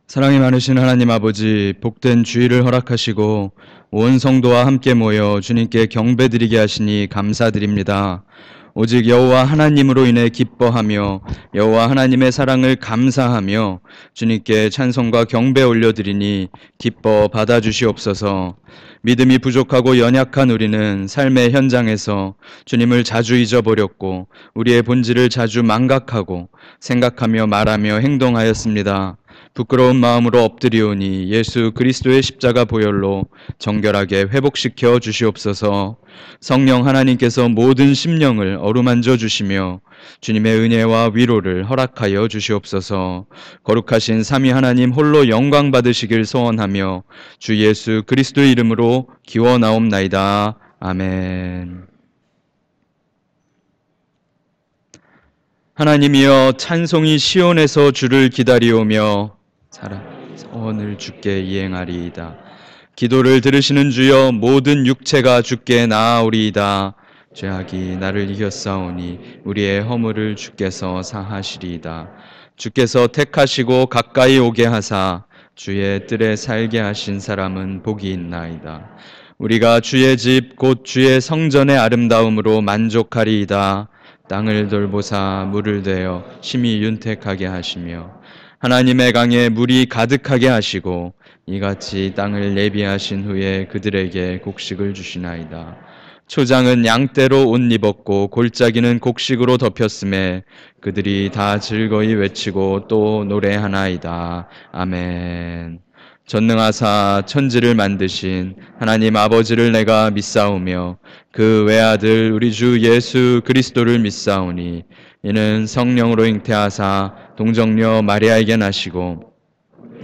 사랑이 많으신 하나님 아버지, 복된 주일을 허락하시고 온 성도와 함께 모여 주님께 경배드리게 하시니 감사드립니다. 오직 여호와 하나님으로 인해 기뻐하며 여호와 하나님의 사랑을 감사하며 주님께 찬송과 경배 올려드리니 기뻐 받아주시옵소서. 믿음이 부족하고 연약한 우리는 삶의 현장에서 주님을 자주 잊어버렸고 우리의 본질을 자주 망각하고 생각하며 말하며 행동하였습니다. 부끄러운 마음으로 엎드리오니 예수 그리스도의 십자가 보혈로 정결하게 회복시켜 주시옵소서. 성령 하나님께서 모든 심령을 어루만져 주시며 주님의 은혜와 위로를 허락하여 주시옵소서. 거룩하신 삼위 하나님 홀로 영광 받으시길 소원하며 주 예수 그리스도의 이름으로 기원하옵나이다. 아멘. 하나님이여, 찬송이 시온에서 주를 기다리오며 사랑 소원을 주께 이행하리이다. 기도를 들으시는 주여, 모든 육체가 주께 나아오리이다. 죄악이 나를 이겼사오니 우리의 허물을 주께서 사하시리이다. 주께서 택하시고 가까이 오게 하사 주의 뜰에 살게 하신 사람은 복이 있나이다. 우리가 주의 집 곧 주의 성전의 아름다움으로 만족하리이다. 땅을 돌보사 물을 대어 심히 윤택하게 하시며 하나님의 강에 물이 가득하게 하시고 이같이 땅을 예비하신 후에 그들에게 곡식을 주시나이다. 초장은 양떼로 옷 입었고 골짜기는 곡식으로 덮였음에 그들이 다 즐거이 외치고 또 노래하나이다. 아멘. 전능하사 천지를 만드신 하나님 아버지를 내가 믿사오며 그 외아들 우리 주 예수 그리스도를 믿사오니 이는 성령으로 잉태하사 동정녀 마리아에게 나시고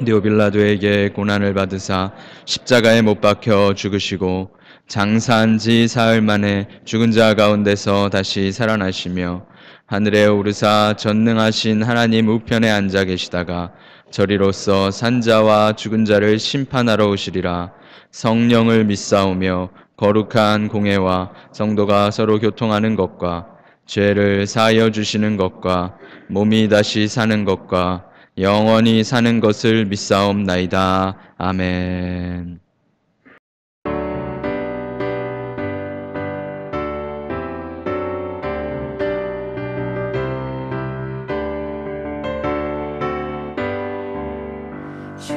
디오빌라도에게 고난을 받으사 십자가에 못 박혀 죽으시고 장사한 지 사흘 만에 죽은 자 가운데서 다시 살아나시며 하늘에 오르사 전능하신 하나님 우편에 앉아 계시다가 저리로서 산자와 죽은 자를 심판하러 오시리라. 성령을 믿사오며 거룩한 공회와 성도가 서로 교통하는 것과 죄를 사하여 주시는 것과 몸이 다시 사는 것과 영원히 사는 것을 믿사옵나이다. 아멘. 주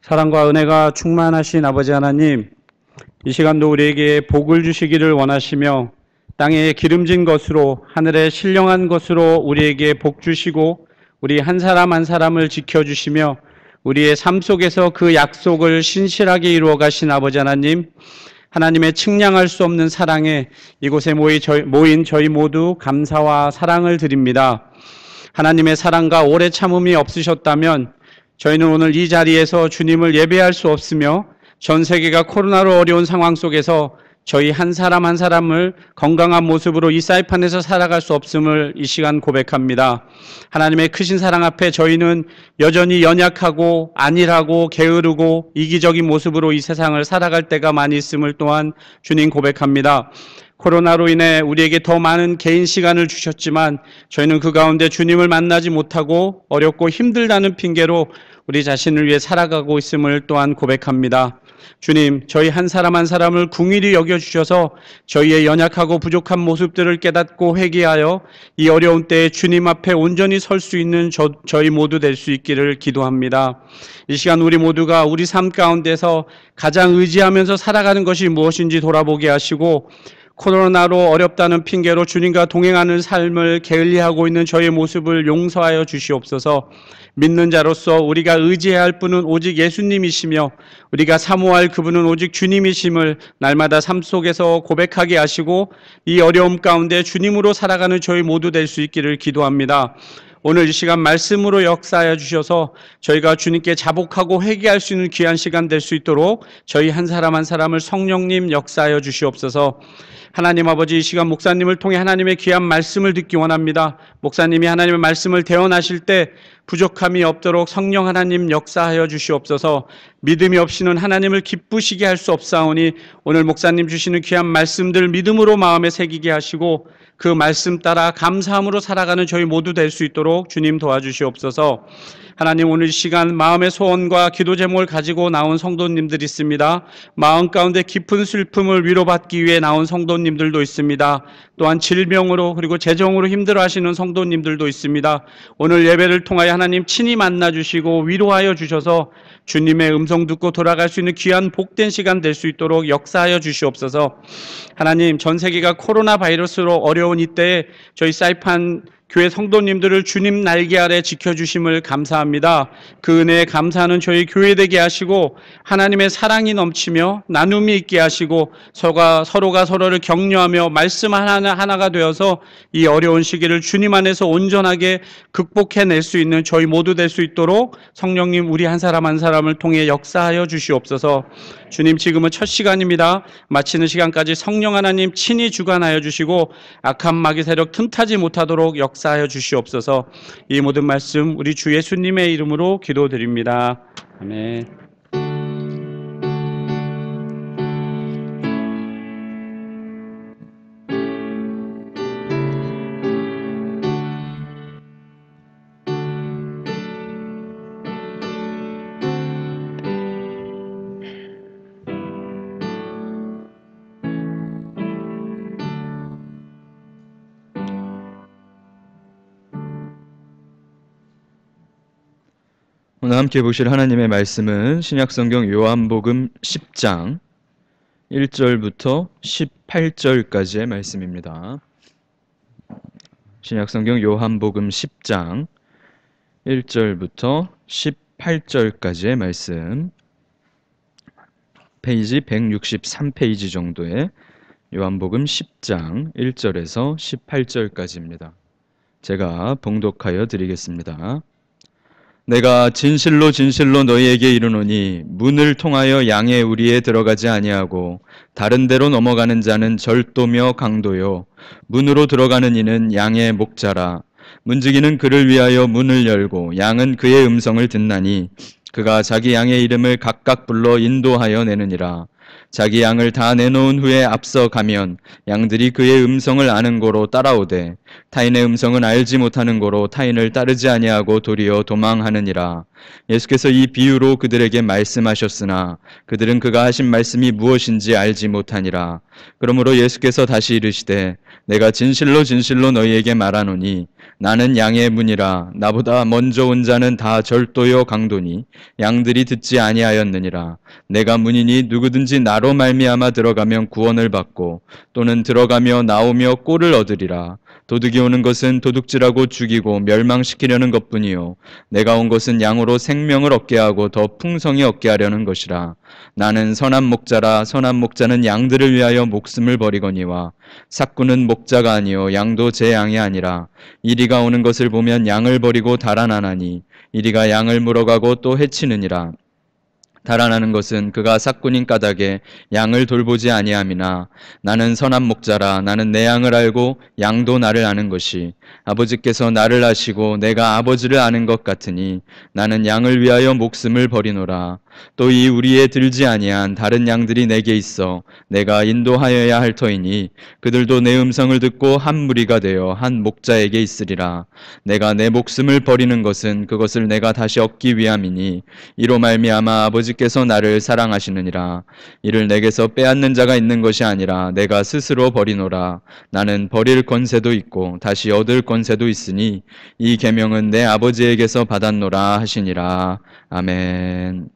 사랑과 은혜가 충만하신 아버지 하나님, 이 시간도 우리에게 복을 주시기를 원하시며 땅에 기름진 것으로 하늘에 신령한 것으로 우리에게 복 주시고 우리 한 사람 한 사람을 지켜주시며 우리의 삶 속에서 그 약속을 신실하게 이루어 가신 아버지 하나님, 하나님의 측량할 수 없는 사랑에 이곳에 모인 저희 모두 감사와 사랑을 드립니다. 하나님의 사랑과 오래 참음이 없으셨다면 저희는 오늘 이 자리에서 주님을 예배할 수 없으며 전 세계가 코로나로 어려운 상황 속에서 저희 한 사람 한 사람을 건강한 모습으로 이 사이판에서 살아갈 수 없음을 이 시간 고백합니다. 하나님의 크신 사랑 앞에 저희는 여전히 연약하고 안일하고 게으르고 이기적인 모습으로 이 세상을 살아갈 때가 많이 있음을 또한 주님 고백합니다. 코로나로 인해 우리에게 더 많은 개인 시간을 주셨지만 저희는 그 가운데 주님을 만나지 못하고 어렵고 힘들다는 핑계로 우리 자신을 위해 살아가고 있음을 또한 고백합니다. 주님, 저희 한 사람 한 사람을 궁일이 여겨주셔서 저희의 연약하고 부족한 모습들을 깨닫고 회개하여 이 어려운 때에 주님 앞에 온전히 설 수 있는 저희 모두 될 수 있기를 기도합니다. 이 시간 우리 모두가 우리 삶 가운데서 가장 의지하면서 살아가는 것이 무엇인지 돌아보게 하시고 코로나로 어렵다는 핑계로 주님과 동행하는 삶을 게을리하고 있는 저의 모습을 용서하여 주시옵소서. 믿는 자로서 우리가 의지해야 할 분은 오직 예수님이시며 우리가 사모할 그분은 오직 주님이심을 날마다 삶 속에서 고백하게 하시고 이 어려움 가운데 주님으로 살아가는 저희 모두 될 수 있기를 기도합니다. 오늘 이 시간 말씀으로 역사하여 주셔서 저희가 주님께 자복하고 회개할 수 있는 귀한 시간 될 수 있도록 저희 한 사람 한 사람을 성령님 역사하여 주시옵소서. 하나님 아버지, 이 시간 목사님을 통해 하나님의 귀한 말씀을 듣기 원합니다. 목사님이 하나님의 말씀을 대언하실 때 부족함이 없도록 성령 하나님 역사하여 주시옵소서. 믿음이 없이는 하나님을 기쁘시게 할 수 없사오니 오늘 목사님 주시는 귀한 말씀들 믿음으로 마음에 새기게 하시고 그 말씀 따라 감사함으로 살아가는 저희 모두 될 수 있도록 주님 도와주시옵소서. 하나님, 오늘 이 시간 마음의 소원과 기도 제목을 가지고 나온 성도님들이 있습니다. 마음 가운데 깊은 슬픔을 위로받기 위해 나온 성도님들도 있습니다. 또한 질병으로 그리고 재정으로 힘들어하시는 성도님들도 있습니다. 오늘 예배를 통하여 하나님 친히 만나주시고 위로하여 주셔서 주님의 음성 듣고 돌아갈 수 있는 귀한 복된 시간 될 수 있도록 역사하여 주시옵소서. 하나님, 전 세계가 코로나 바이러스로 어려운 이때에 저희 사이판 교회 성도님들을 주님 날개 아래 지켜주심을 감사합니다. 그 은혜에 감사하는 저희 교회 되게 하시고 하나님의 사랑이 넘치며 나눔이 있게 하시고 서로가 서로를 격려하며 말씀 하나가 되어서 이 어려운 시기를 주님 안에서 온전하게 극복해낼 수 있는 저희 모두 될 수 있도록 성령님 우리 한 사람 한 사람을 통해 역사하여 주시옵소서. 주님, 지금은 첫 시간입니다. 마치는 시간까지 성령 하나님 친히 주관하여 주시고 악한 마귀 세력 틈타지 못하도록 역사하여 주시옵소서. 이 모든 말씀 우리 주 예수님의 이름으로 기도드립니다. 아멘. 오늘 함께 보실 하나님의 말씀은 신약성경 요한복음 10장 1절부터 18절까지의 말씀입니다. 신약성경 요한복음 10장 1절부터 18절까지의 말씀, 페이지 163페이지 정도의 요한복음 10장 1절에서 18절까지입니다. 제가 봉독하여 드리겠습니다. 내가 진실로 진실로 너희에게 이르노니 문을 통하여 양의 우리에 들어가지 아니하고 다른 데로 넘어가는 자는 절도며 강도요 문으로 들어가는 이는 양의 목자라. 문지기는 그를 위하여 문을 열고 양은 그의 음성을 듣나니 그가 자기 양의 이름을 각각 불러 인도하여 내느니라. 자기 양을 다 내놓은 후에 앞서 가면 양들이 그의 음성을 아는 고로 따라오되 타인의 음성은 알지 못하는 고로 타인을 따르지 아니하고 도리어 도망하느니라. 예수께서 이 비유로 그들에게 말씀하셨으나 그들은 그가 하신 말씀이 무엇인지 알지 못하니라. 그러므로 예수께서 다시 이르시되 내가 진실로 진실로 너희에게 말하노니 나는 양의 문이라. 나보다 먼저 온 자는 다 절도요 강도니 양들이 듣지 아니하였느니라. 내가 문이니 누구든지 나로 말미암아 들어가면 구원을 받고 또는 들어가며 나오며 꼴을 얻으리라. 도둑이 오는 것은 도둑질하고 죽이고 멸망시키려는 것뿐이요 내가 온 것은 양으로 생명을 얻게 하고 더 풍성히 얻게 하려는 것이라. 나는 선한 목자라. 선한 목자는 양들을 위하여 목숨을 버리거니와 삭구는 목자가 아니요 양도 제 양이 아니라. 이리가 오는 것을 보면 양을 버리고 달아나나니 이리가 양을 물어가고 또 해치느니라. 달아나는 것은 그가 삭군인 까닭에 양을 돌보지 아니함이나 나는 선한 목자라. 나는 내 양을 알고 양도 나를 아는 것이 아버지께서 나를 아시고 내가 아버지를 아는 것 같으니 나는 양을 위하여 목숨을 버리노라. 또 이 우리에 들지 아니한 다른 양들이 내게 있어 내가 인도하여야 할 터이니 그들도 내 음성을 듣고 한 무리가 되어 한 목자에게 있으리라. 내가 내 목숨을 버리는 것은 그것을 내가 다시 얻기 위함이니 이로 말미암아 아버지께서 나를 사랑하시느니라. 이를 내게서 빼앗는 자가 있는 것이 아니라 내가 스스로 버리노라. 나는 버릴 권세도 있고 다시 얻을 권세도 있으니 이 계명은 내 아버지에게서 받았노라 하시니라. 아멘.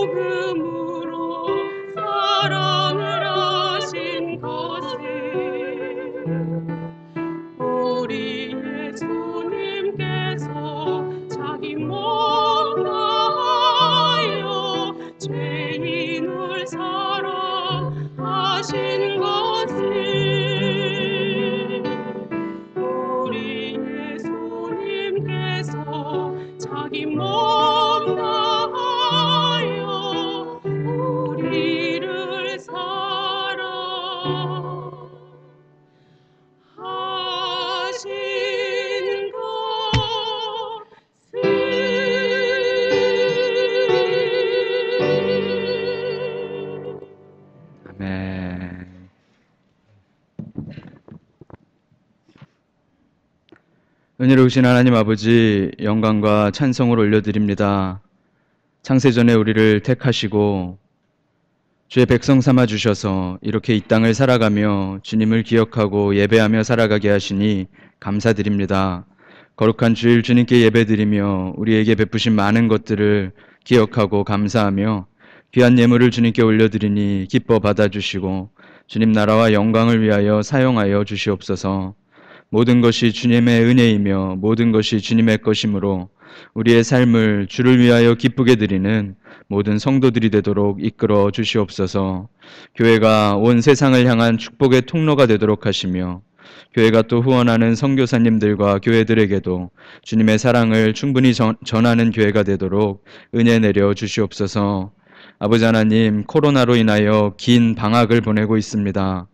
복음으로 사랑을 하신 것을 우리 예수님께서 자기 몸 다하여 죄인을 사랑하신 것을 우리 예수님께서 자기 몸 다하여 우리를 사랑하신 것을 아멘. 은혜로우신 하나님 아버지, 영광과 찬송을 올려드립니다. 창세전에 우리를 택하시고 주의 백성 삼아 주셔서 이렇게 이 땅을 살아가며 주님을 기억하고 예배하며 살아가게 하시니 감사드립니다. 거룩한 주일 주님께 예배드리며 우리에게 베푸신 많은 것들을 기억하고 감사하며 귀한 예물을 주님께 올려드리니 기뻐 받아주시고 주님 나라와 영광을 위하여 사용하여 주시옵소서. 모든 것이 주님의 은혜이며 모든 것이 주님의 것이므로 우리의 삶을 주를 위하여 기쁘게 드리는 모든 성도들이 되도록 이끌어 주시옵소서. 교회가 온 세상을 향한 축복의 통로가 되도록 하시며 교회가 또 후원하는 선교사님들과 교회들에게도 주님의 사랑을 충분히 전하는 교회가 되도록 은혜 내려 주시옵소서. 아버지 하나님, 코로나로 인하여 긴 방학을 보내고 있습니다.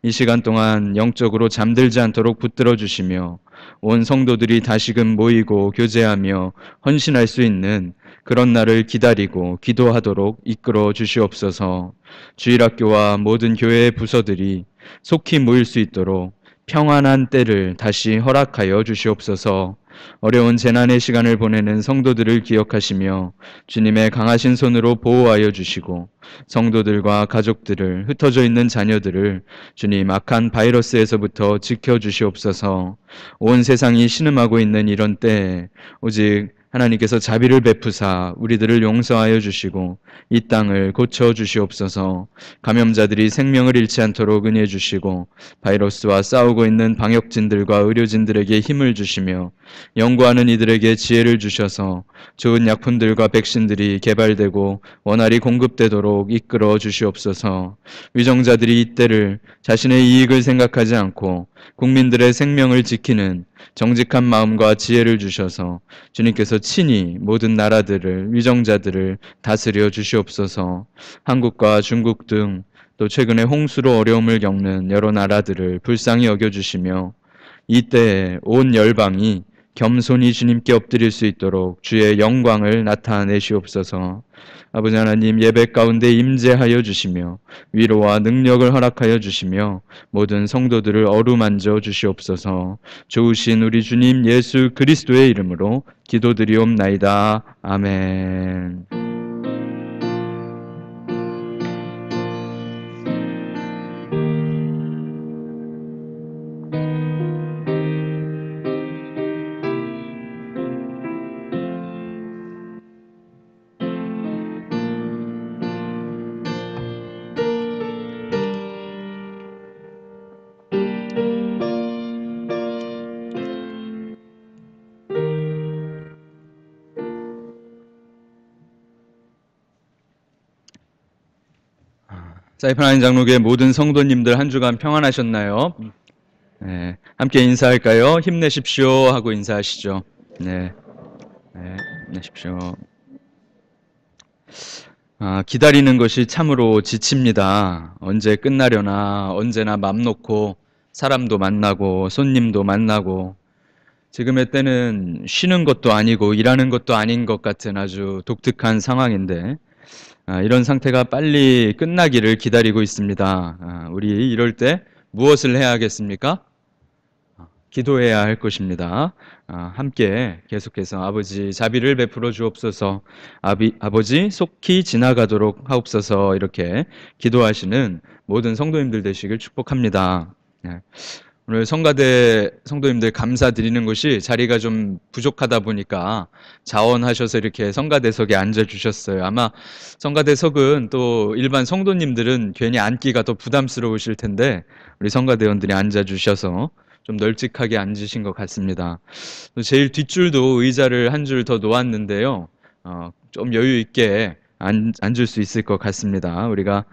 이 시간 동안 영적으로 잠들지 않도록 붙들어 주시며 온 성도들이 다시금 모이고 교제하며 헌신할 수 있는 그런 날을 기다리고 기도하도록 이끌어 주시옵소서. 주일학교와 모든 교회의 부서들이 속히 모일 수 있도록 평안한 때를 다시 허락하여 주시옵소서. 어려운 재난의 시간을 보내는 성도들을 기억하시며 주님의 강하신 손으로 보호하여 주시고 성도들과 가족들을, 흩어져 있는 자녀들을 주님 악한 바이러스에서부터 지켜주시옵소서. 온 세상이 신음하고 있는 이런 때에 오직 하나님께서 자비를 베푸사 우리들을 용서하여 주시고 이 땅을 고쳐 주시옵소서. 감염자들이 생명을 잃지 않도록 은혜 주시고 바이러스와 싸우고 있는 방역진들과 의료진들에게 힘을 주시며 연구하는 이들에게 지혜를 주셔서 좋은 약품들과 백신들이 개발되고 원활히 공급되도록 이끌어 주시옵소서. 위정자들이 이때를 자신의 이익을 생각하지 않고 국민들의 생명을 지키는 정직한 마음과 지혜를 주셔서 주님께서 친히 모든 나라들을, 위정자들을 다스려 주시옵소서. 한국과 중국 등 또 최근에 홍수로 어려움을 겪는 여러 나라들을 불쌍히 여겨주시며 이때에 온 열방이 겸손히 주님께 엎드릴 수 있도록 주의 영광을 나타내시옵소서. 아버지 하나님, 예배 가운데 임재하여 주시며 위로와 능력을 허락하여 주시며 모든 성도들을 어루만져 주시옵소서. 좋으신 우리 주님 예수 그리스도의 이름으로 기도드리옵나이다. 아멘. 사이판 하인 장로교회 모든 성도님들 한 주간 평안하셨나요? 네, 함께 인사할까요? 힘내십시오 하고 인사하시죠. 네, 힘내십시오. 기다리는 것이 참으로 지칩니다. 언제 끝나려나, 언제나 맘 놓고 사람도 만나고 손님도 만나고 지금의 때는 쉬는 것도 아니고 일하는 것도 아닌 것 같은 아주 독특한 상황인데 이런 상태가 빨리 끝나기를 기다리고 있습니다. 우리 이럴 때 무엇을 해야 하겠습니까? 기도해야 할 것입니다. 함께 계속해서 아버지 자비를 베풀어 주옵소서, 아버지 속히 지나가도록 하옵소서 이렇게 기도하시는 모든 성도님들 되시길 축복합니다. 오늘 성가대 성도님들 감사드리는 것이 자리가 좀 부족하다 보니까 자원하셔서 이렇게 성가대석에 앉아주셨어요. 아마 성가대석은 또 일반 성도님들은 괜히 앉기가 더 부담스러우실 텐데 우리 성가대원들이 앉아주셔서 좀 널찍하게 앉으신 것 같습니다. 제일 뒷줄도 의자를 한 줄 더 놓았는데요. 좀 여유 있게 앉을 수 있을 것 같습니다. 우리가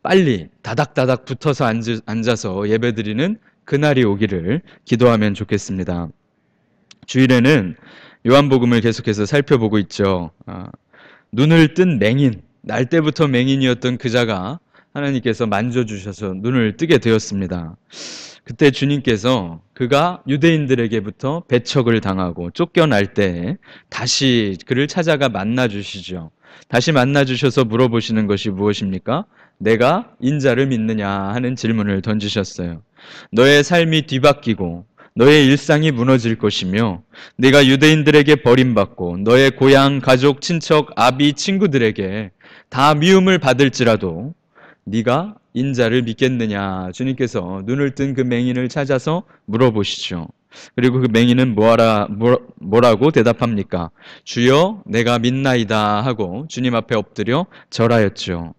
빨리 다닥다닥 붙어서 앉아서 예배드리는 그날이 오기를 기도하면 좋겠습니다. 주일에는 요한복음을 계속해서 살펴보고 있죠. 눈을 뜬 맹인, 날 때부터 맹인이었던 그 자가 하나님께서 만져주셔서 눈을 뜨게 되었습니다. 그때 주님께서 그가 유대인들에게부터 배척을 당하고 쫓겨날 때 다시 그를 찾아가 만나주시죠. 다시 만나주셔서 물어보시는 것이 무엇입니까? 내가 인자를 믿느냐 하는 질문을 던지셨어요. 너의 삶이 뒤바뀌고 너의 일상이 무너질 것이며 네가 유대인들에게 버림받고 너의 고향, 가족, 친척, 아비, 친구들에게 다 미움을 받을지라도 네가 인자를 믿겠느냐. 주님께서 눈을 뜬 그 맹인을 찾아서 물어보시죠. 그리고 그 맹인은 뭐라고 대답합니까? 주여 내가 믿나이다 하고 주님 앞에 엎드려 절하였죠.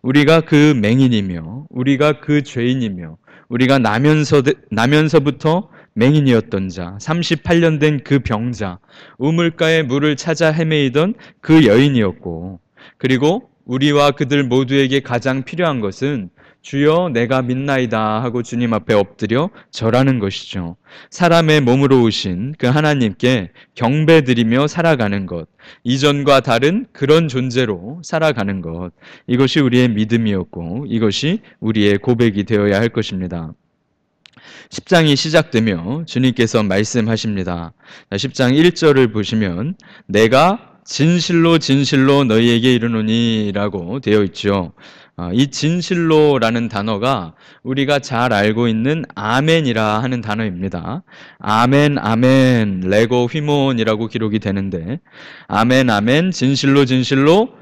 우리가 그 맹인이며 우리가 그 죄인이며 우리가 나면서부터 맹인이었던 자, 38년 된 그 병자, 우물가에 물을 찾아 헤매이던 그 여인이었고, 그리고 우리와 그들 모두에게 가장 필요한 것은 주여 내가 믿나이다 하고 주님 앞에 엎드려 절하는 것이죠. 사람의 몸으로 오신 그 하나님께 경배드리며 살아가는 것, 이전과 다른 그런 존재로 살아가는 것, 이것이 우리의 믿음이었고 이것이 우리의 고백이 되어야 할 것입니다. 10장이 시작되며 주님께서 말씀하십니다. 10장 1절을 보시면 내가 진실로 진실로 너희에게 이르노니 라고 되어 있죠. 이 진실로라는 단어가 우리가 잘 알고 있는 아멘이라 하는 단어입니다. 아멘, 아멘, 레고 휘몬이라고 기록이 되는데 아멘, 아멘, 진실로 진실로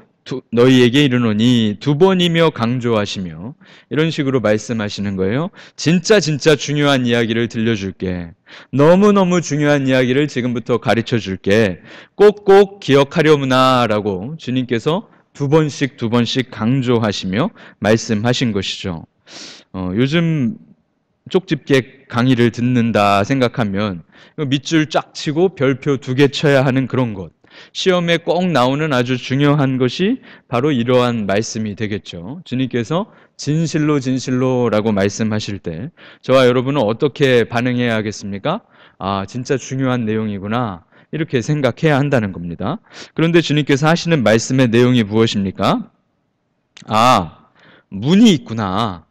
너희에게 이르노니 두 번이며 강조하시며 이런 식으로 말씀하시는 거예요. 진짜 중요한 이야기를 들려줄게. 너무너무 중요한 이야기를 지금부터 가르쳐 줄게. 꼭꼭 기억하려무나 라고 주님께서 두 번씩 강조하시며 말씀하신 것이죠. 요즘 쪽집게 강의를 듣는다 생각하면 밑줄 쫙 치고 별표 2개 쳐야 하는 그런 것. 시험에 꼭 나오는 아주 중요한 것이 바로 이러한 말씀이 되겠죠. 주님께서 진실로 진실로라고 말씀하실 때 저와 여러분은 어떻게 반응해야 하겠습니까? 아, 진짜 중요한 내용이구나. 이렇게 생각해야 한다는 겁니다. 그런데 주님께서 하시는 말씀의 내용이 무엇입니까? 아, 문이 있구나.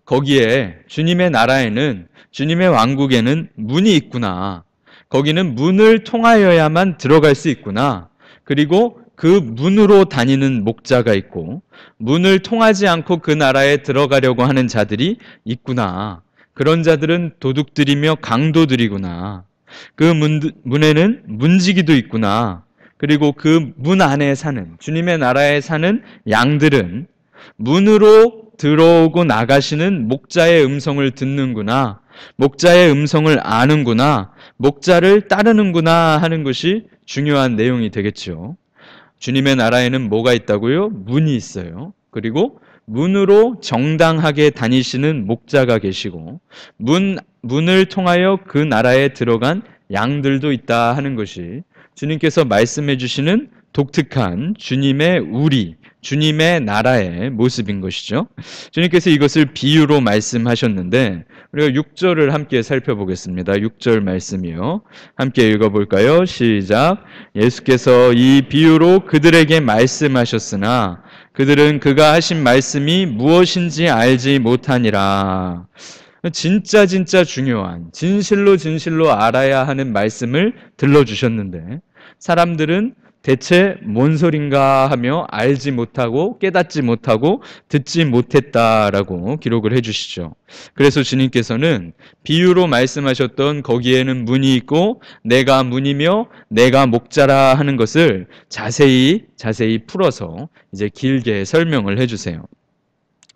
거기에 주님의 나라에는, 주님의 왕국에는 문이 있구나. 거기는 문을 통하여야만 들어갈 수 있구나. 그리고 그 문으로 다니는 목자가 있고 문을 통하지 않고 그 나라에 들어가려고 하는 자들이 있구나. 그런 자들은 도둑들이며 강도들이구나. 그 문에는 문지기도 있구나. 그리고 그 문 안에 사는, 주님의 나라에 사는 양들은 문으로 들어오고 나가시는 목자의 음성을 듣는구나. 목자의 음성을 아는구나. 목자를 따르는구나 하는 것이 중요한 내용이 되겠죠. 주님의 나라에는 뭐가 있다고요? 문이 있어요. 그리고 문으로 정당하게 다니시는 목자가 계시고 문을 통하여 그 나라에 들어간 양들도 있다 하는 것이 주님께서 말씀해 주시는 독특한 주님의 나라의 모습인 것이죠. 주님께서 이것을 비유로 말씀하셨는데 우리가 6절을 함께 살펴보겠습니다. 6절 말씀이요. 함께 읽어볼까요? 시작. 예수께서 이 비유로 그들에게 말씀하셨으나 그들은 그가 하신 말씀이 무엇인지 알지 못하니라. 진짜 중요한, 진실로 알아야 하는 말씀을 들려주셨는데 사람들은 대체 뭔 소린가 하며 알지 못하고 깨닫지 못하고 듣지 못했다라고 기록을 해주시죠. 그래서 주님께서는 비유로 말씀하셨던 거기에는 문이 있고 내가 문이며 내가 목자라 하는 것을 자세히 풀어서 이제 길게 설명을 해주세요.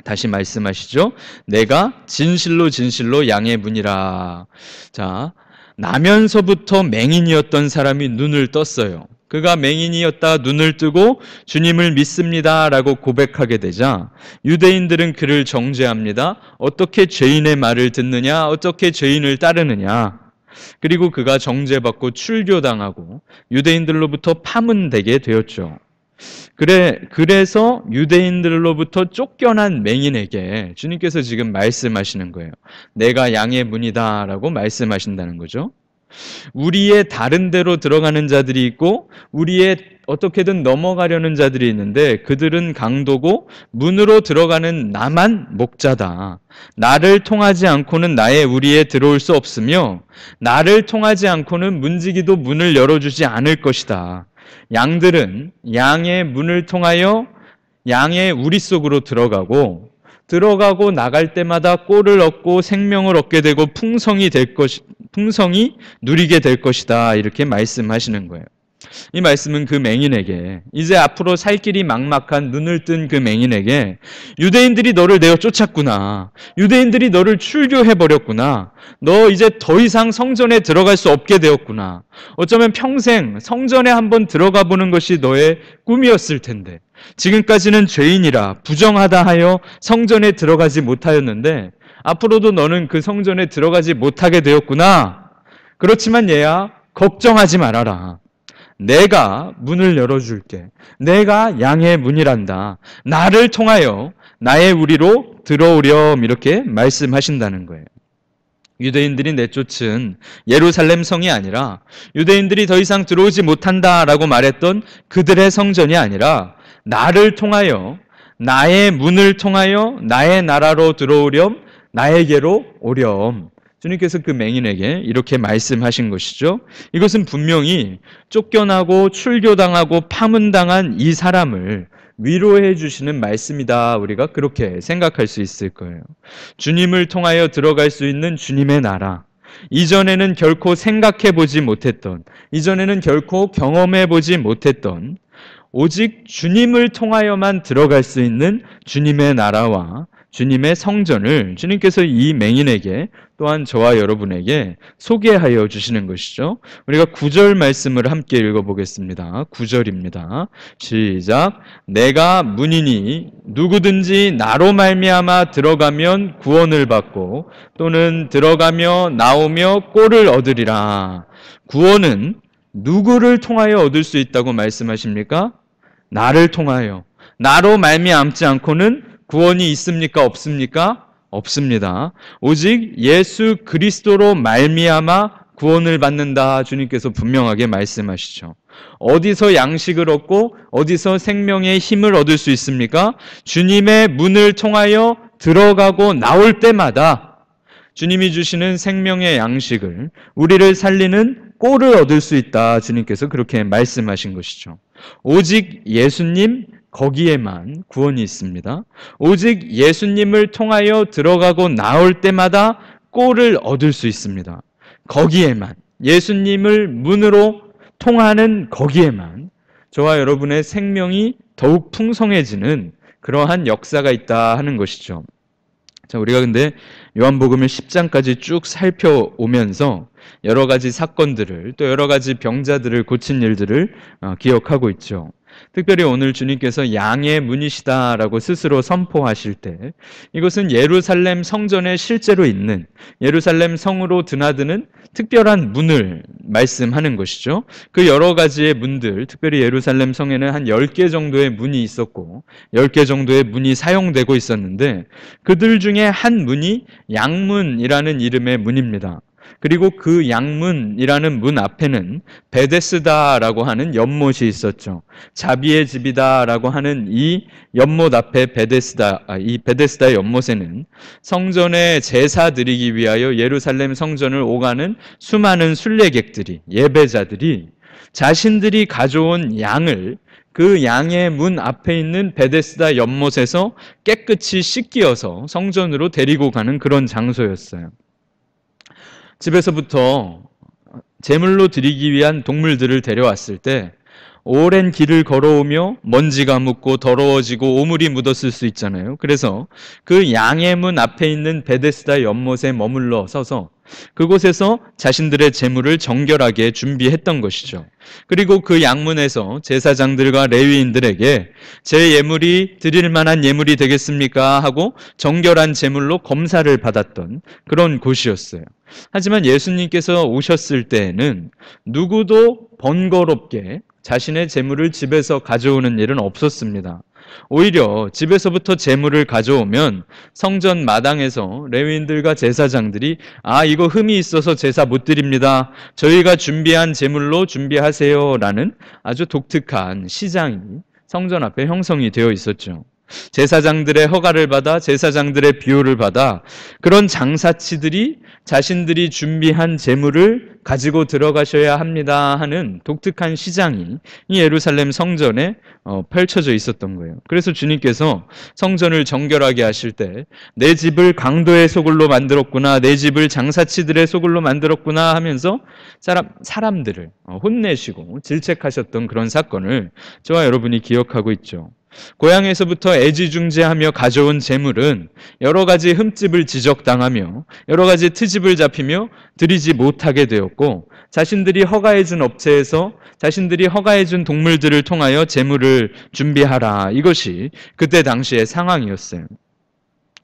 다시 말씀하시죠. 내가 진실로 진실로 양의 문이라. 자, 나면서부터 맹인이었던 사람이 눈을 떴어요. 그가 맹인이었다 눈을 뜨고 주님을 믿습니다 라고 고백하게 되자 유대인들은 그를 정죄합니다. 어떻게 죄인의 말을 듣느냐? 어떻게 죄인을 따르느냐? 그리고 그가 정죄받고 출교당하고 유대인들로부터 파문되게 되었죠. 그래서 유대인들로부터 쫓겨난 맹인에게 주님께서 지금 말씀하시는 거예요. 내가 양의 문이다 라고 말씀하신다는 거죠. 우리의 다른 데로 들어가는 자들이 있고 우리의 어떻게든 넘어가려는 자들이 있는데 그들은 강도고 문으로 들어가는 나만 목자다. 나를 통하지 않고는 나의 우리에 들어올 수 없으며 나를 통하지 않고는 문지기도 문을 열어주지 않을 것이다. 양들은 양의 문을 통하여 양의 우리 속으로 들어가고 나갈 때마다 꼴을 얻고 생명을 얻게 되고 풍성이 누리게 될 것이다. 이렇게 말씀하시는 거예요. 이 말씀은 그 맹인에게 이제 앞으로 살 길이 막막한 눈을 뜬 그 맹인에게 유대인들이 너를 내어 쫓았구나. 유대인들이 너를 출교해버렸구나. 너 이제 더 이상 성전에 들어갈 수 없게 되었구나. 어쩌면 평생 성전에 한번 들어가 보는 것이 너의 꿈이었을 텐데 지금까지는 죄인이라 부정하다 하여 성전에 들어가지 못하였는데 앞으로도 너는 그 성전에 들어가지 못하게 되었구나. 그렇지만 얘야 걱정하지 말아라. 내가 문을 열어줄게. 내가 양의 문이란다. 나를 통하여 나의 우리로 들어오렴 이렇게 말씀하신다는 거예요. 유대인들이 내쫓은 예루살렘 성이 아니라 유대인들이 더 이상 들어오지 못한다라고 말했던 그들의 성전이 아니라 나를 통하여 나의 문을 통하여 나의 나라로 들어오렴 나에게로 오렴. 주님께서 그 맹인에게 이렇게 말씀하신 것이죠. 이것은 분명히 쫓겨나고 출교당하고 파문당한 이 사람을 위로해 주시는 말씀이다. 우리가 그렇게 생각할 수 있을 거예요. 주님을 통하여 들어갈 수 있는 주님의 나라. 이전에는 결코 생각해 보지 못했던, 이전에는 결코 경험해 보지 못했던 오직 주님을 통하여만 들어갈 수 있는 주님의 나라와 주님의 성전을 주님께서 이 맹인에게 또한 저와 여러분에게 소개하여 주시는 것이죠. 우리가 9절 말씀을 함께 읽어보겠습니다. 9절입니다. 시작. 내가 문이니 누구든지 나로 말미암아 들어가면 구원을 받고 또는 들어가며 나오며 꼴을 얻으리라. 구원은 누구를 통하여 얻을 수 있다고 말씀하십니까? 나를 통하여. 나로 말미암지 않고는 구원이 있습니까? 없습니까? 없습니다. 오직 예수 그리스도로 말미암아 구원을 받는다. 주님께서 분명하게 말씀하시죠. 어디서 양식을 얻고 어디서 생명의 힘을 얻을 수 있습니까? 주님의 문을 통하여 들어가고 나올 때마다 주님이 주시는 생명의 양식을 우리를 살리는 꼴을 얻을 수 있다. 주님께서 그렇게 말씀하신 것이죠. 오직 예수님 거기에만 구원이 있습니다. 오직 예수님을 통하여 들어가고 나올 때마다 꼴을 얻을 수 있습니다. 거기에만, 예수님을 문으로 통하는 거기에만 저와 여러분의 생명이 더욱 풍성해지는 그러한 역사가 있다 하는 것이죠. 자, 우리가 근데 요한복음을 10장까지 쭉 살펴오면서 여러 가지 사건들을 또 여러 가지 병자들을 고친 일들을 기억하고 있죠. 특별히 오늘 주님께서 양의 문이시다라고 스스로 선포하실 때 이것은 예루살렘 성전에 실제로 있는 예루살렘 성으로 드나드는 특별한 문을 말씀하는 것이죠. 그 여러 가지의 문들, 특별히 예루살렘 성에는 한 10개 정도의 문이 있었고 10개 정도의 문이 사용되고 있었는데 그들 중에 한 문이 양문이라는 이름의 문입니다. 그리고 그 양문이라는 문 앞에는 베데스다라고 하는 연못이 있었죠. 자비의 집이다라고 하는 이 연못 앞에 이 베데스다 연못에는 성전에 제사 드리기 위하여 예루살렘 성전을 오가는 수많은 순례객들이, 예배자들이 자신들이 가져온 양을 그 양의 문 앞에 있는 베데스다 연못에서 깨끗이 씻기어서 성전으로 데리고 가는 그런 장소였어요. 집에서부터 제물로 드리기 위한 동물들을 데려왔을 때 오랜 길을 걸어오며 먼지가 묻고 더러워지고 오물이 묻었을 수 있잖아요. 그래서 그 양의 문 앞에 있는 베데스다 연못에 머물러 서서 그곳에서 자신들의 재물을 정결하게 준비했던 것이죠. 그리고 그 양문에서 제사장들과 레위인들에게 제 예물이 드릴 만한 예물이 되겠습니까? 하고 정결한 제물로 검사를 받았던 그런 곳이었어요. 하지만 예수님께서 오셨을 때에는 누구도 번거롭게 자신의 재물을 집에서 가져오는 일은 없었습니다. 오히려 집에서부터 재물을 가져오면 성전 마당에서 레위인들과 제사장들이 이거 흠이 있어서 제사 못 드립니다. 저희가 준비한 재물로 준비하세요 라는 아주 독특한 시장이 성전 앞에 형성이 되어 있었죠. 제사장들의 허가를 받아 제사장들의 비호를 받아 그런 장사치들이 자신들이 준비한 재물을 가지고 들어가셔야 합니다 하는 독특한 시장이 이 예루살렘 성전에 펼쳐져 있었던 거예요. 그래서 주님께서 성전을 정결하게 하실 때 내 집을 강도의 소굴로 만들었구나, 내 집을 장사치들의 소굴로 만들었구나 하면서 사람들을 혼내시고 질책하셨던 그런 사건을 저와 여러분이 기억하고 있죠. 고향에서부터 애지중지하며 가져온 재물은 여러 가지 흠집을 지적당하며 여러 가지 트집을 잡히며 드리지 못하게 되었고, 자신들이 허가해준 업체에서 자신들이 허가해준 동물들을 통하여 재물을 준비하라, 이것이 그때 당시의 상황이었어요.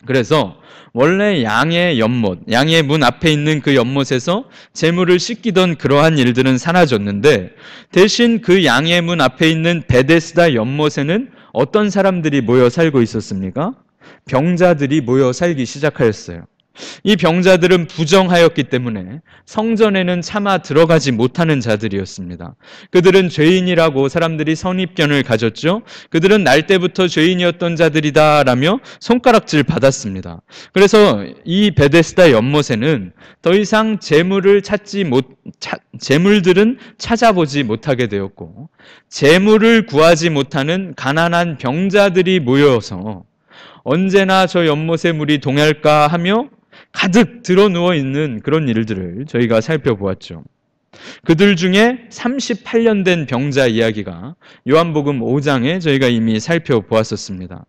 그래서 원래 양의 연못, 양의 문 앞에 있는 그 연못에서 재물을 씻기던 그러한 일들은 사라졌는데, 대신 그 양의 문 앞에 있는 베데스다 연못에는 어떤 사람들이 모여 살고 있었습니까? 병자들이 모여 살기 시작하였어요. 이 병자들은 부정하였기 때문에 성전에는 차마 들어가지 못하는 자들이었습니다. 그들은 죄인이라고 사람들이 선입견을 가졌죠. 그들은 날 때부터 죄인이었던 자들이다라며 손가락질 받았습니다. 그래서 이 베데스다 연못에는 더 이상 재물들은 찾아보지 못하게 되었고, 재물을 구하지 못하는 가난한 병자들이 모여서 언제나 저 연못의 물이 동할까 하며 가득 드러누워 있는 그런 일들을 저희가 살펴보았죠. 그들 중에 38년 된 병자 이야기가 요한복음 5장에 저희가 이미 살펴보았었습니다.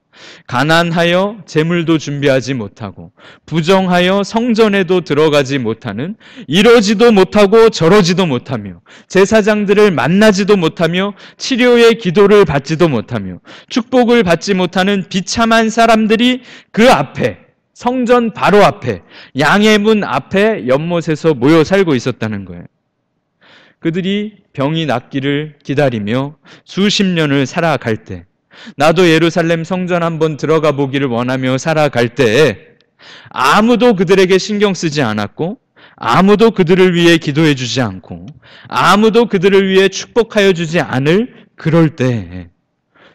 가난하여 재물도 준비하지 못하고 부정하여 성전에도 들어가지 못하는, 이러지도 못하고 저러지도 못하며 제사장들을 만나지도 못하며 치료의 기도를 받지도 못하며 축복을 받지 못하는 비참한 사람들이 그 앞에, 성전 바로 앞에, 양의 문 앞에 연못에서 모여 살고 있었다는 거예요. 그들이 병이 낫기를 기다리며 수십 년을 살아갈 때, 나도 예루살렘 성전 한번 들어가 보기를 원하며 살아갈 때에 아무도 그들에게 신경 쓰지 않았고, 아무도 그들을 위해 기도해 주지 않고, 아무도 그들을 위해 축복하여 주지 않을 그럴 때에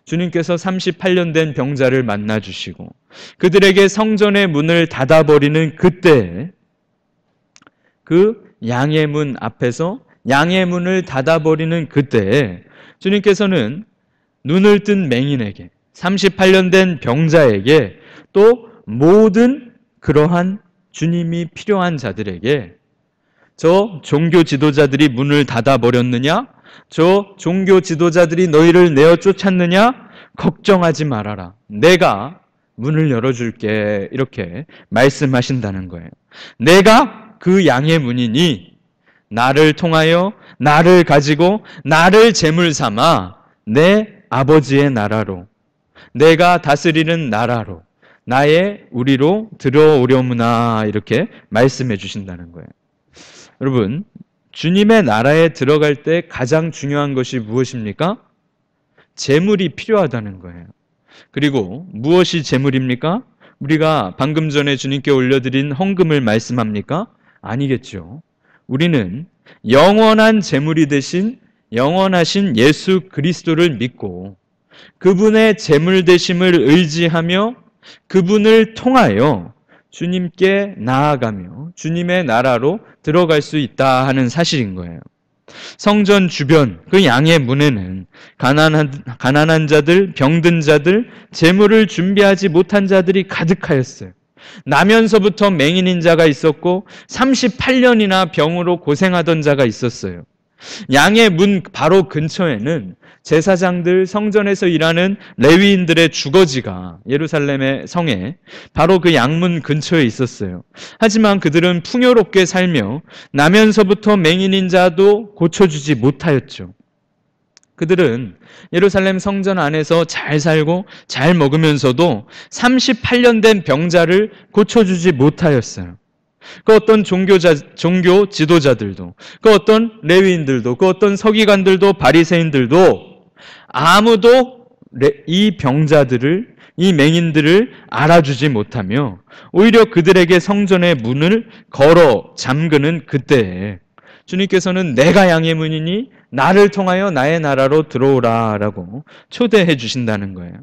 주님께서 38년 된 병자를 만나 주시고 그들에게 성전의 문을 닫아버리는 그때, 그 양의 문 앞에서 양의 문을 닫아버리는 그때에 주님께서는 눈을 뜬 맹인에게, 38년 된 병자에게, 또 모든 그러한 주님이 필요한 자들에게, 저 종교 지도자들이 문을 닫아버렸느냐? 저 종교 지도자들이 너희를 내어 쫓았느냐? 걱정하지 말아라. 내가 문을 열어줄게. 이렇게 말씀하신다는 거예요. 내가 그 양의 문이니 나를 통하여, 나를 가지고, 나를 제물 삼아 내 아버지의 나라로, 내가 다스리는 나라로, 나의 우리로 들어오려무나, 이렇게 말씀해 주신다는 거예요. 여러분, 주님의 나라에 들어갈 때 가장 중요한 것이 무엇입니까? 재물이 필요하다는 거예요. 그리고 무엇이 재물입니까? 우리가 방금 전에 주님께 올려드린 헌금을 말씀합니까? 아니겠죠. 우리는 영원한 재물이 되신 영원하신 예수 그리스도를 믿고 그분의 재물 되심을 의지하며 그분을 통하여 주님께 나아가며 주님의 나라로 들어갈 수 있다 하는 사실인 거예요. 성전 주변 그 양의 문에는 가난한 자들, 병든 자들, 재물을 준비하지 못한 자들이 가득하였어요. 나면서부터 맹인인 자가 있었고 38년이나 병으로 고생하던 자가 있었어요. 양의 문 바로 근처에는 제사장들, 성전에서 일하는 레위인들의 주거지가 예루살렘의 성에 바로 그 양문 근처에 있었어요. 하지만 그들은 풍요롭게 살며 나면서부터 맹인인 자도 고쳐주지 못하였죠. 그들은 예루살렘 성전 안에서 잘 살고 잘 먹으면서도 38년 된 병자를 고쳐주지 못하였어요. 그 어떤 종교 지도자들도, 그 어떤 레위인들도, 그 어떤 서기관들도, 바리새인들도 아무도 이 병자들을, 이 맹인들을 알아주지 못하며 오히려 그들에게 성전의 문을 걸어 잠그는 그때에 주님께서는 내가 양의 문이니 나를 통하여 나의 나라로 들어오라 라고 초대해 주신다는 거예요.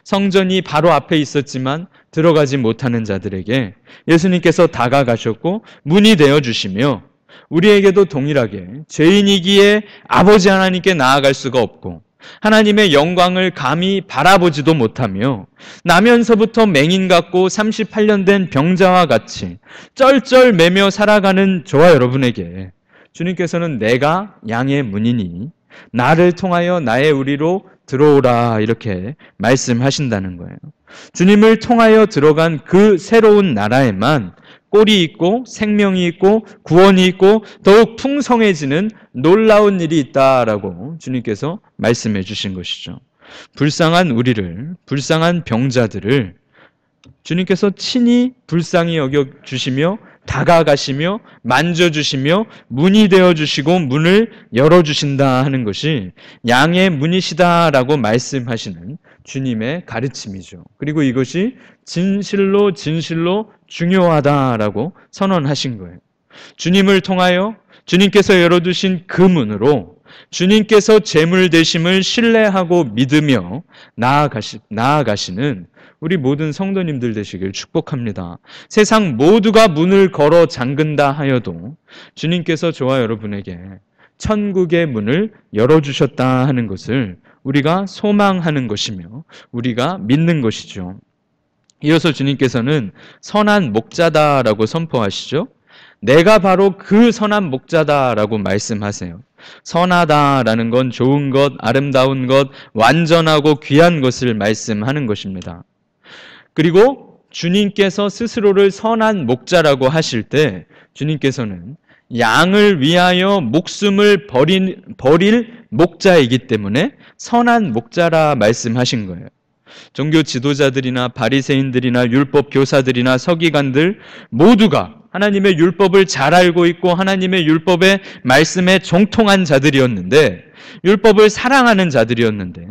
성전이 바로 앞에 있었지만 들어가지 못하는 자들에게 예수님께서 다가가셨고 문이 되어 주시며 우리에게도 동일하게 죄인이기에 아버지 하나님께 나아갈 수가 없고 하나님의 영광을 감히 바라보지도 못하며 나면서부터 맹인 같고 38년 된 병자와 같이 쩔쩔매며 살아가는 저와 여러분에게 주님께서는 내가 양의 문이니 나를 통하여 나의 우리로 들어오라 이렇게 말씀하신다는 거예요. 주님을 통하여 들어간 그 새로운 나라에만 꼴이 있고 생명이 있고 구원이 있고 더욱 풍성해지는 놀라운 일이 있다라고 주님께서 말씀해 주신 것이죠. 불쌍한 우리를, 불쌍한 병자들을 주님께서 친히 불쌍히 여겨주시며 다가가시며 만져주시며 문이 되어주시고 문을 열어주신다 하는 것이 양의 문이시다라고 말씀하시는 주님의 가르침이죠. 그리고 이것이 진실로 중요하다라고 선언하신 거예요. 주님을 통하여 주님께서 열어두신 그 문으로 주님께서 제물 되심을 신뢰하고 믿으며 나아가시는 우리 모든 성도님들 되시길 축복합니다. 세상 모두가 문을 걸어 잠근다 하여도 주님께서 저와 여러분에게 천국의 문을 열어주셨다 하는 것을 우리가 소망하는 것이며 우리가 믿는 것이죠. 이어서 주님께서는 선한 목자다라고 선포하시죠. 내가 바로 그 선한 목자다라고 말씀하세요. 선하다라는 건 좋은 것, 아름다운 것, 완전하고 귀한 것을 말씀하는 것입니다. 그리고 주님께서 스스로를 선한 목자라고 하실 때 주님께서는 양을 위하여 목숨을 버릴 목자이기 때문에 선한 목자라 말씀하신 거예요. 종교 지도자들이나 바리새인들이나 율법 교사들이나 서기관들 모두가 하나님의 율법을 잘 알고 있고 하나님의 율법의 말씀에 정통한 자들이었는데 율법을 사랑하는 자들이었는데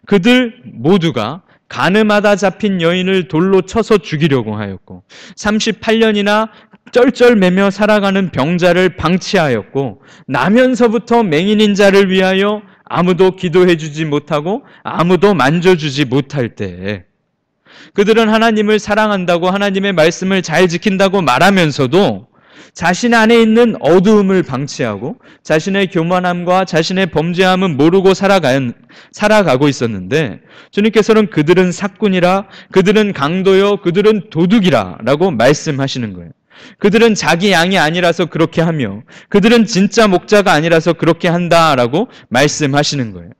그들 모두가 가늠하다 잡힌 여인을 돌로 쳐서 죽이려고 하였고 38년이나 쩔쩔매며 살아가는 병자를 방치하였고 나면서부터 맹인인 자를 위하여 아무도 기도해 주지 못하고 아무도 만져주지 못할 때 그들은 하나님을 사랑한다고 하나님의 말씀을 잘 지킨다고 말하면서도 자신 안에 있는 어두움을 방치하고 자신의 교만함과 자신의 범죄함은 모르고 살아가고 있었는데 주님께서는 그들은 사꾼이라 그들은 강도요 그들은 도둑이라 라고 말씀하시는 거예요. 그들은 자기 양이 아니라서 그렇게 하며 그들은 진짜 목자가 아니라서 그렇게 한다라고 말씀하시는 거예요.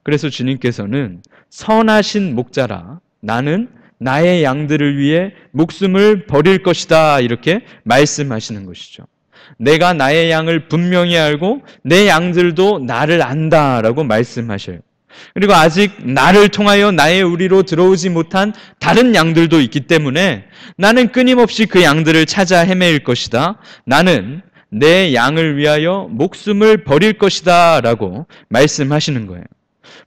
그래서 주님께서는 선하신 목자라 나는 나의 양들을 위해 목숨을 버릴 것이다 이렇게 말씀하시는 것이죠. 내가 나의 양을 분명히 알고 내 양들도 나를 안다라고 말씀하셔요. 그리고 아직 나를 통하여 나의 우리로 들어오지 못한 다른 양들도 있기 때문에 나는 끊임없이 그 양들을 찾아 헤매일 것이다. 나는 내 양을 위하여 목숨을 버릴 것이다 라고 말씀하시는 거예요.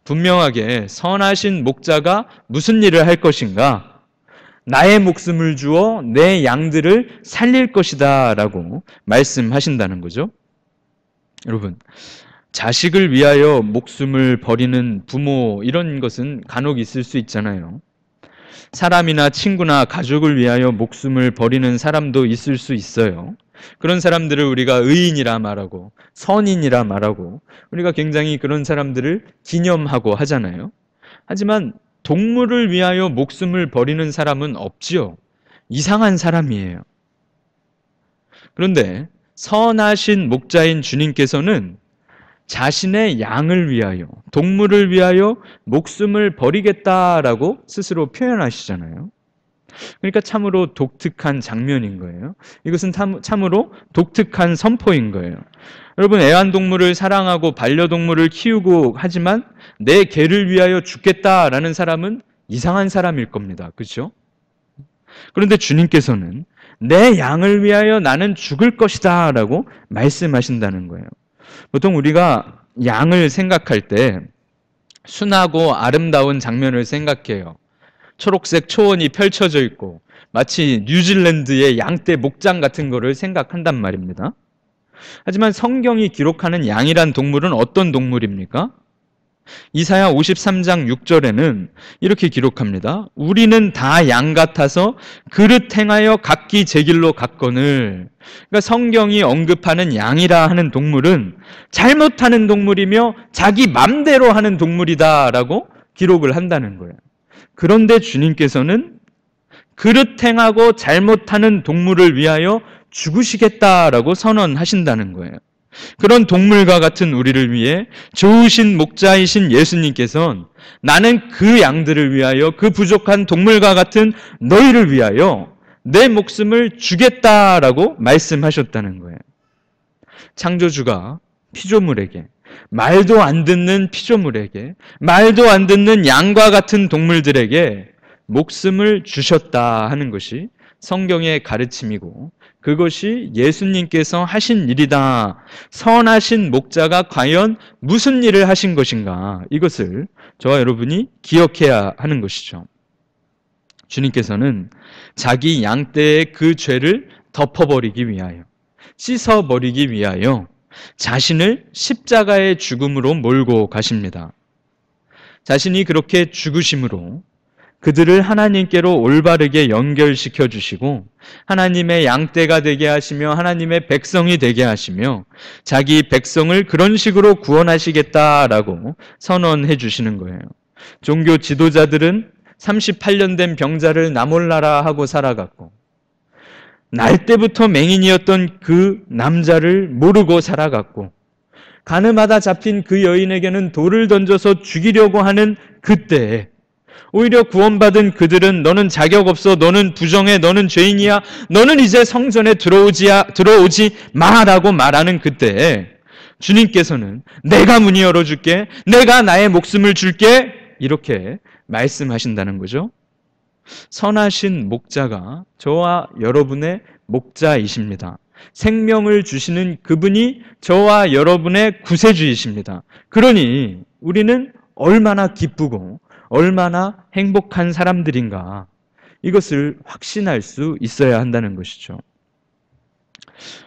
분명하게 선하신 목자가 무슨 일을 할 것인가? 나의 목숨을 주어 내 양들을 살릴 것이다 라고 말씀하신다는 거죠. 여러분, 자식을 위하여 목숨을 버리는 부모 이런 것은 간혹 있을 수 있잖아요. 사람이나 친구나 가족을 위하여 목숨을 버리는 사람도 있을 수 있어요. 그런 사람들을 우리가 의인이라 말하고 선인이라 말하고 우리가 굉장히 그런 사람들을 기념하고 하잖아요. 하지만 동물을 위하여 목숨을 버리는 사람은 없지요. 이상한 사람이에요. 그런데 선하신 목자인 주님께서는 자신의 양을 위하여, 동물을 위하여 목숨을 버리겠다라고 스스로 표현하시잖아요. 그러니까 참으로 독특한 장면인 거예요. 이것은 참으로 독특한 선포인 거예요. 여러분, 애완동물을 사랑하고 반려동물을 키우고 하지만 내 개를 위하여 죽겠다라는 사람은 이상한 사람일 겁니다. 그렇죠? 그런데 주님께서는 내 양을 위하여 나는 죽을 것이다 라고 말씀하신다는 거예요. 보통 우리가 양을 생각할 때 순하고 아름다운 장면을 생각해요. 초록색 초원이 펼쳐져 있고 마치 뉴질랜드의 양떼 목장 같은 거를 생각한단 말입니다. 하지만 성경이 기록하는 양이란 동물은 어떤 동물입니까? 이사야 53장 6절에는 이렇게 기록합니다. 우리는 다 양 같아서 그릇 행하여 각기 제 길로 갔거늘. 그러니까 성경이 언급하는 양이라 하는 동물은 잘못하는 동물이며 자기 맘대로 하는 동물이다라고 기록을 한다는 거예요. 그런데 주님께서는 그릇 행하고 잘못하는 동물을 위하여 죽으시겠다라고 선언하신다는 거예요. 그런 동물과 같은 우리를 위해 좋으신 목자이신 예수님께서는 나는 그 양들을 위하여, 그 부족한 동물과 같은 너희를 위하여 내 목숨을 주겠다라고 말씀하셨다는 거예요. 창조주가 피조물에게, 말도 안 듣는 피조물에게, 말도 안 듣는 양과 같은 동물들에게 목숨을 주셨다 하는 것이 성경의 가르침이고, 그것이 예수님께서 하신 일이다. 선하신 목자가 과연 무슨 일을 하신 것인가? 이것을 저와 여러분이 기억해야 하는 것이죠. 주님께서는 자기 양떼의 그 죄를 덮어버리기 위하여, 씻어버리기 위하여 자신을 십자가의 죽음으로 몰고 가십니다. 자신이 그렇게 죽으심으로 그들을 하나님께로 올바르게 연결시켜 주시고 하나님의 양떼가 되게 하시며 하나님의 백성이 되게 하시며 자기 백성을 그런 식으로 구원하시겠다라고 선언해 주시는 거예요. 종교 지도자들은 38년 된 병자를 나 몰라라 하고 살아갔고, 날 때부터 맹인이었던 그 남자를 모르고 살아갔고, 가늠하다 잡힌 그 여인에게는 돌을 던져서 죽이려고 하는 그때에 오히려 구원받은 그들은 너는 자격 없어, 너는 부정해, 너는 죄인이야, 너는 이제 성전에 들어오지 마라고 말하는 그때에 주님께서는 내가 문이 열어줄게, 내가 나의 목숨을 줄게, 이렇게 말씀하신다는 거죠. 선하신 목자가 저와 여러분의 목자이십니다. 생명을 주시는 그분이 저와 여러분의 구세주이십니다. 그러니 우리는 얼마나 기쁘고 얼마나 행복한 사람들인가, 이것을 확신할 수 있어야 한다는 것이죠.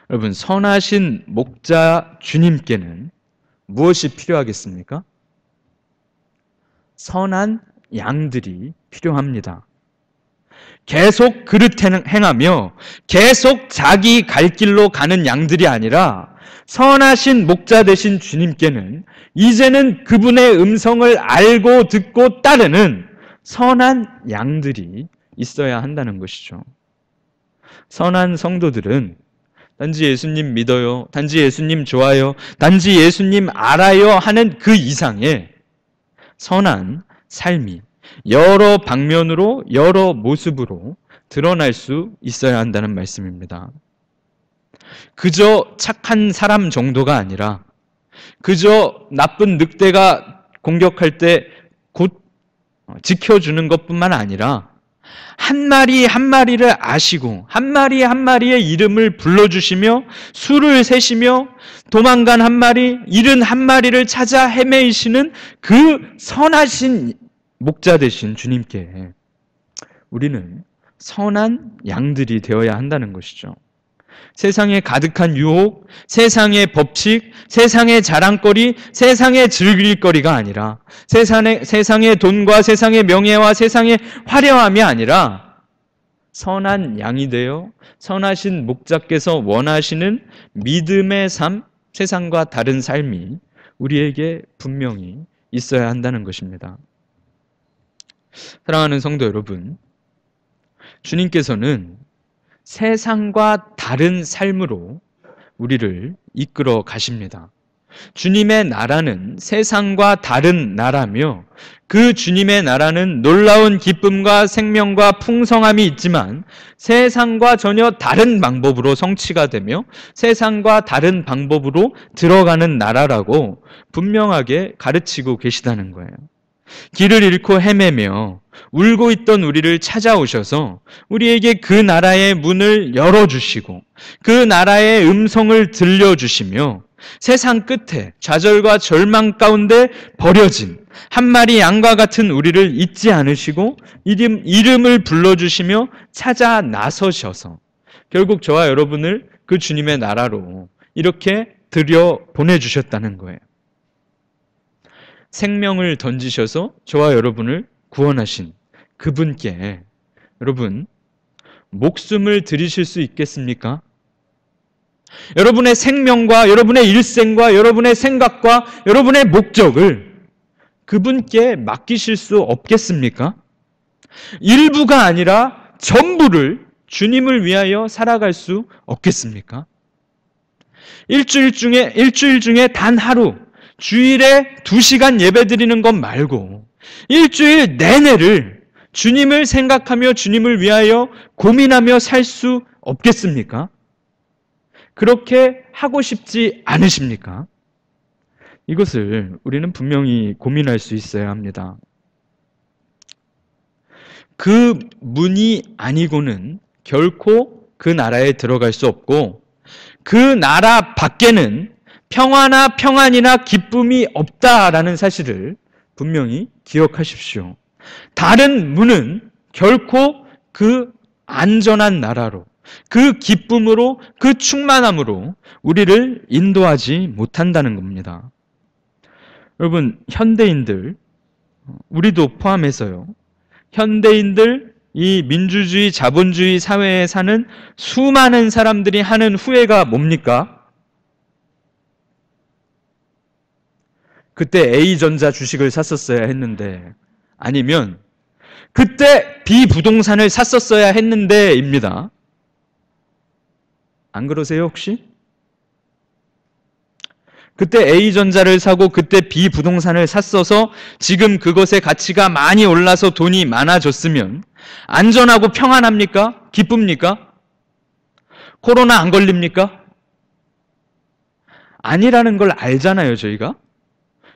여러분, 선하신 목자 주님께는 무엇이 필요하겠습니까? 선한 양들이 필요합니다. 계속 그릇 행하며 계속 자기 갈 길로 가는 양들이 아니라 선하신 목자 되신 주님께는 이제는 그분의 음성을 알고 듣고 따르는 선한 양들이 있어야 한다는 것이죠. 선한 성도들은 단지 예수님 믿어요, 단지 예수님 좋아요, 단지 예수님 알아요 하는 그 이상의 선한 삶이 여러 방면으로, 여러 모습으로 드러날 수 있어야 한다는 말씀입니다. 그저 착한 사람 정도가 아니라, 그저 나쁜 늑대가 공격할 때 곧 지켜주는 것뿐만 아니라 한 마리 한 마리를 아시고 한 마리 한 마리의 이름을 불러주시며 수를 세시며 도망간 한 마리, 잃은 한 마리를 찾아 헤매이시는 그 선하신 목자 되신 주님께 우리는 선한 양들이 되어야 한다는 것이죠. 세상에 가득한 유혹, 세상의 법칙, 세상의 자랑거리, 세상의 즐길거리가 아니라, 세상의 돈과 세상의 명예와 세상의 화려함이 아니라 선한 양이 되어 선하신 목자께서 원하시는 믿음의 삶, 세상과 다른 삶이 우리에게 분명히 있어야 한다는 것입니다. 사랑하는 성도 여러분, 주님께서는 세상과 다른 삶으로 우리를 이끌어 가십니다. 주님의 나라는 세상과 다른 나라며 그 주님의 나라는 놀라운 기쁨과 생명과 풍성함이 있지만 세상과 전혀 다른 방법으로 성취가 되며 세상과 다른 방법으로 들어가는 나라라고 분명하게 가르치고 계시다는 거예요. 길을 잃고 헤매며 울고 있던 우리를 찾아오셔서 우리에게 그 나라의 문을 열어주시고 그 나라의 음성을 들려주시며 세상 끝에 좌절과 절망 가운데 버려진 한 마리 양과 같은 우리를 잊지 않으시고 이름을 불러주시며 찾아 나서셔서 결국 저와 여러분을 그 주님의 나라로 이렇게 들여 보내주셨다는 거예요. 생명을 던지셔서 저와 여러분을 구원하신 그분께 여러분 목숨을 드리실 수 있겠습니까? 여러분의 생명과 여러분의 일생과 여러분의 생각과 여러분의 목적을 그분께 맡기실 수 없겠습니까? 일부가 아니라 전부를 주님을 위하여 살아갈 수 없겠습니까? 일주일 중에 단 하루, 주일에 2시간 예배 드리는 것 말고 일주일 내내를 주님을 생각하며 주님을 위하여 고민하며 살 수 없겠습니까? 그렇게 하고 싶지 않으십니까? 이것을 우리는 분명히 고민할 수 있어야 합니다. 그 문이 아니고는 결코 그 나라에 들어갈 수 없고 그 나라 밖에는 평안이나 기쁨이 없다라는 사실을 분명히 기억하십시오. 다른 문은 결코 그 안전한 나라로, 그 기쁨으로, 그 충만함으로 우리를 인도하지 못한다는 겁니다. 여러분, 현대인들, 우리도 포함해서요, 현대인들, 이 민주주의, 자본주의 사회에 사는 수많은 사람들이 하는 후회가 뭡니까? 그때 A전자 주식을 샀었어야 했는데, 아니면 그때 B부동산을 샀었어야 했는데입니다. 안 그러세요, 혹시? 그때 A전자를 사고 그때 B부동산을 샀어서 지금 그것의 가치가 많이 올라서 돈이 많아졌으면 안전하고 평안합니까? 기쁩니까? 코로나 안 걸립니까? 아니라는 걸 알잖아요, 저희가.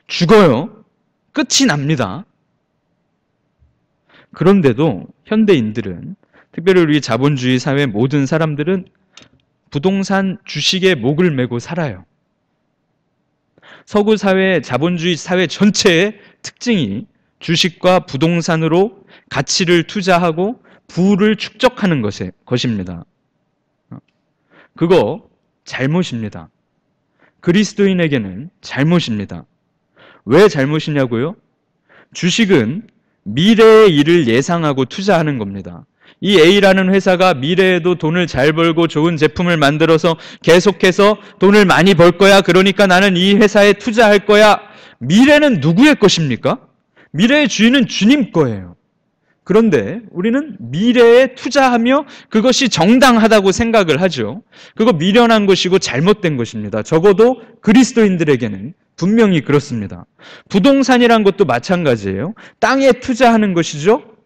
죽어요. 끝이 납니다. 그런데도 현대인들은, 특별히 우리 자본주의 사회 모든 사람들은 부동산 주식에 목을 메고 살아요. 서구 사회, 자본주의 사회 전체의 특징이 주식과 부동산으로 가치를 투자하고 부를 축적하는 것입니다. 그거 잘못입니다. 그리스도인에게는 잘못입니다. 왜 잘못이냐고요? 주식은 미래의 일을 예상하고 투자하는 겁니다. 이 A라는 회사가 미래에도 돈을 잘 벌고 좋은 제품을 만들어서 계속해서 돈을 많이 벌 거야. 그러니까 나는 이 회사에 투자할 거야. 미래는 누구의 것입니까? 미래의 주인은 주님 거예요. 그런데 우리는 미래에 투자하며 그것이 정당하다고 생각을 하죠. 그거 미련한 것이고 잘못된 것입니다. 적어도 그리스도인들에게는 분명히 그렇습니다. 부동산이란 것도 마찬가지예요. 땅에 투자하는 것이죠.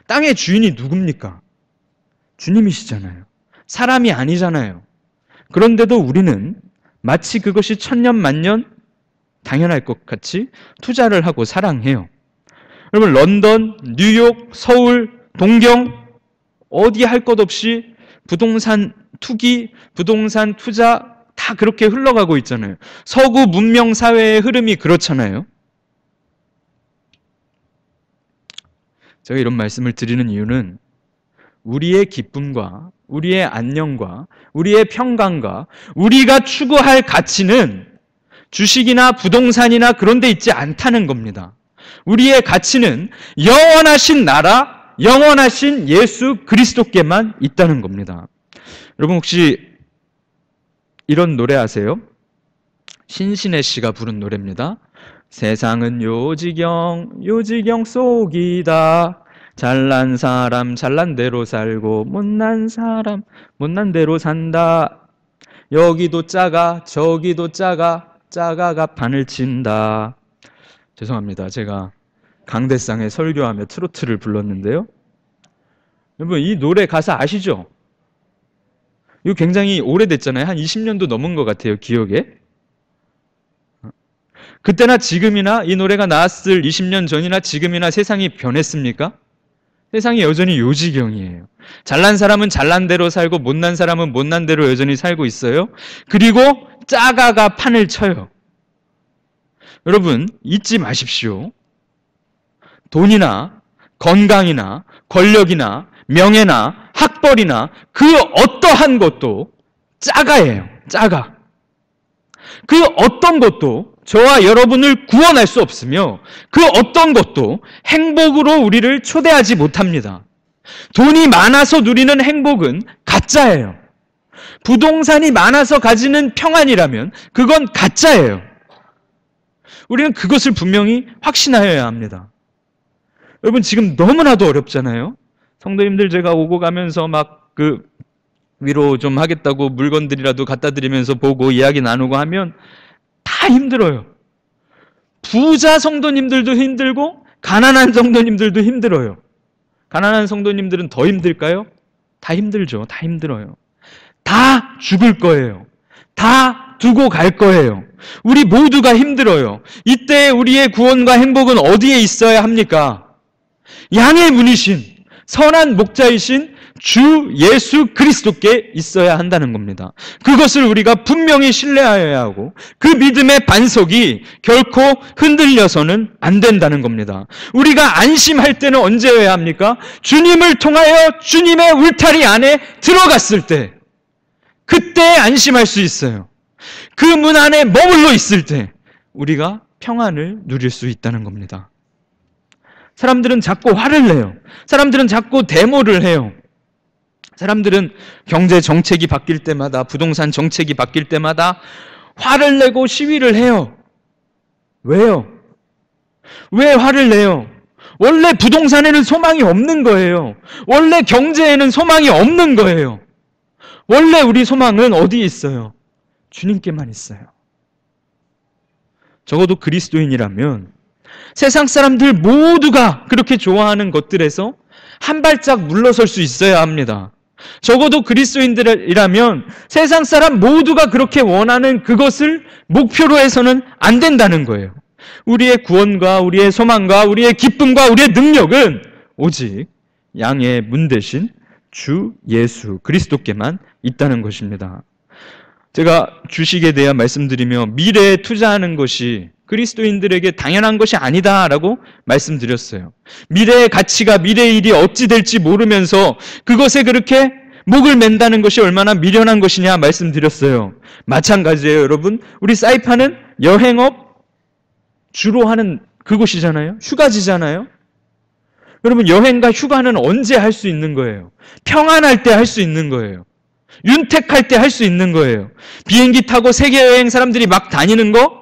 땅의 주인이 누굽니까? 주님이시잖아요. 사람이 아니잖아요. 그런데도 우리는 마치 그것이 천년만년 당연할 것 같이 투자를 하고 사랑해요. 여러분, 런던, 뉴욕, 서울, 동경 어디 할 것 없이 부동산 투기, 부동산 투자 다 그렇게 흘러가고 있잖아요. 서구 문명 사회의 흐름이 그렇잖아요. 제가 이런 말씀을 드리는 이유는 우리의 기쁨과 우리의 안녕과 우리의 평강과 우리가 추구할 가치는 주식이나 부동산이나 그런 데 있지 않다는 겁니다. 우리의 가치는 영원하신 나라, 영원하신 예수 그리스도께만 있다는 겁니다. 여러분, 혹시 이런 노래 아세요? 신신혜 씨가 부른 노래입니다. 세상은 요지경 속이다. 잘난 사람 잘난 대로 살고 못난 사람 못난 대로 산다. 여기도 작아 저기도 작아 짜가가 판을 친다. 죄송합니다. 제가 강대상에 설교하며 트로트를 불렀는데요. 여러분, 이 노래 가사 아시죠? 이거 굉장히 오래됐잖아요. 한 20년도 넘은 것 같아요, 기억에. 그때나 지금이나 이 노래가 나왔을 20년 전이나 지금이나 세상이 변했습니까? 세상이 여전히 요 지경이에요. 잘난 사람은 잘난 대로 살고 못난 사람은 못난 대로 여전히 살고 있어요. 그리고 짜가가 판을 쳐요. 여러분, 잊지 마십시오. 돈이나 건강이나 권력이나 명예나 학벌이나 그 어떠한 것도 짜가예요. 짜가. 그 어떤 것도 저와 여러분을 구원할 수 없으며 그 어떤 것도 행복으로 우리를 초대하지 못합니다. 돈이 많아서 누리는 행복은 가짜예요. 부동산이 많아서 가지는 평안이라면 그건 가짜예요. 우리는 그것을 분명히 확신하여야 합니다. 여러분, 지금 너무나도 어렵잖아요. 성도님들, 제가 오고 가면서 막 위로 좀 하겠다고 물건들이라도 갖다 드리면서 보고 이야기 나누고 하면 다 힘들어요. 부자 성도님들도 힘들고 가난한 성도님들도 힘들어요. 가난한 성도님들은 더 힘들까요? 다 힘들죠. 다 힘들어요. 다 죽을 거예요. 다 두고 갈 거예요. 우리 모두가 힘들어요. 이때 우리의 구원과 행복은 어디에 있어야 합니까? 양의 문이신 선한 목자이신 주 예수 그리스도께 있어야 한다는 겁니다. 그것을 우리가 분명히 신뢰하여야 하고 그 믿음의 반석이 결코 흔들려서는 안 된다는 겁니다. 우리가 안심할 때는 언제여야 합니까? 주님을 통하여 주님의 울타리 안에 들어갔을 때, 그때 안심할 수 있어요. 그 문 안에 머물러 있을 때 우리가 평안을 누릴 수 있다는 겁니다. 사람들은 자꾸 화를 내요. 사람들은 자꾸 데모를 해요. 사람들은 경제 정책이 바뀔 때마다, 부동산 정책이 바뀔 때마다 화를 내고 시위를 해요. 왜요? 왜 화를 내요? 원래 부동산에는 소망이 없는 거예요. 원래 경제에는 소망이 없는 거예요. 원래 우리 소망은 어디에 있어요? 주님께만 있어요. 적어도 그리스도인이라면 세상 사람들 모두가 그렇게 좋아하는 것들에서 한 발짝 물러설 수 있어야 합니다. 적어도 그리스도인들이라면 세상 사람 모두가 그렇게 원하는 그것을 목표로 해서는 안 된다는 거예요. 우리의 구원과 우리의 소망과 우리의 기쁨과 우리의 능력은 오직 양의 문 대신 주 예수 그리스도께만 있다는 것입니다. 제가 주식에 대해 말씀드리며 미래에 투자하는 것이 그리스도인들에게 당연한 것이 아니다라고 말씀드렸어요. 미래의 가치가, 미래의 일이 어찌 될지 모르면서 그것에 그렇게 목을 맨다는 것이 얼마나 미련한 것이냐 말씀드렸어요. 마찬가지예요, 여러분. 우리 사이판은 여행업 주로 하는 그곳이잖아요. 휴가지잖아요. 여러분, 여행과 휴가는 언제 할 수 있는 거예요? 평안할 때 할 수 있는 거예요. 윤택할 때 할 수 있는 거예요. 비행기 타고 세계여행 사람들이 막 다니는 거,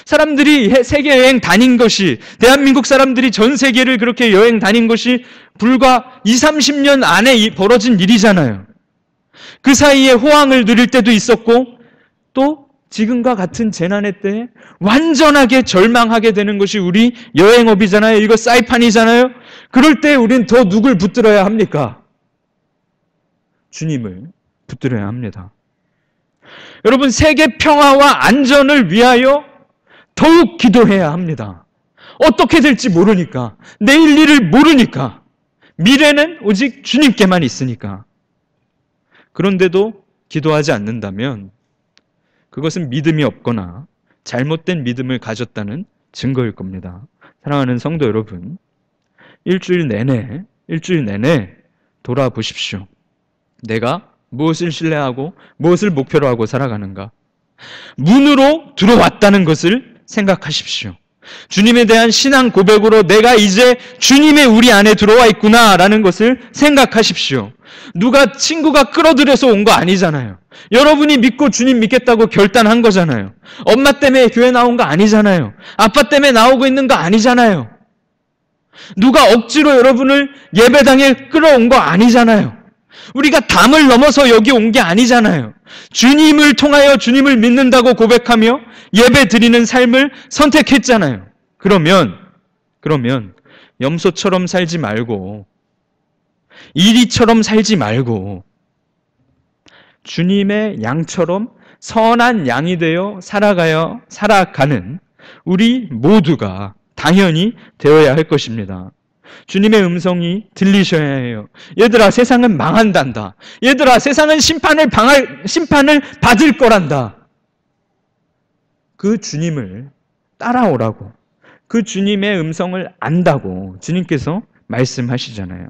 사람들이 세계여행 다닌 것이, 대한민국 사람들이 전 세계를 그렇게 여행 다닌 것이 불과 20, 30년 안에 벌어진 일이잖아요. 그 사이에 호황을 누릴 때도 있었고 또 지금과 같은 재난의 때에 완전하게 절망하게 되는 것이 우리 여행업이잖아요. 이거 사이판이잖아요. 그럴 때 우린 더 누굴 붙들어야 합니까? 주님을 붙들어야 합니다. 여러분, 세계 평화와 안전을 위하여 더욱 기도해야 합니다. 어떻게 될지 모르니까, 내일 일을 모르니까, 미래는 오직 주님께만 있으니까. 그런데도 기도하지 않는다면 그것은 믿음이 없거나 잘못된 믿음을 가졌다는 증거일 겁니다. 사랑하는 성도 여러분, 일주일 내내 돌아보십시오. 내가 무엇을 신뢰하고 무엇을 목표로 하고 살아가는가? 문으로 들어왔다는 것을 생각하십시오. 주님에 대한 신앙 고백으로 내가 이제 주님의 우리 안에 들어와 있구나라는 것을 생각하십시오. 누가 친구가 끌어들여서 온 거 아니잖아요. 여러분이 믿고 주님 믿겠다고 결단한 거잖아요. 엄마 때문에 교회 나온 거 아니잖아요. 아빠 때문에 나오고 있는 거 아니잖아요. 누가 억지로 여러분을 예배당에 끌어온 거 아니잖아요. 우리가 담을 넘어서 여기 온 게 아니잖아요. 주님을 통하여 주님을 믿는다고 고백하며 예배 드리는 삶을 선택했잖아요. 그러면 염소처럼 살지 말고, 이리처럼 살지 말고 주님의 양처럼 선한 양이 되어 살아가는 우리 모두가 당연히 되어야 할 것입니다. 주님의 음성이 들리셔야 해요. 얘들아, 세상은 망한단다. 얘들아, 세상은 심판을 받을 거란다. 그 주님을 따라오라고, 그 주님의 음성을 안다고 주님께서 말씀하시잖아요.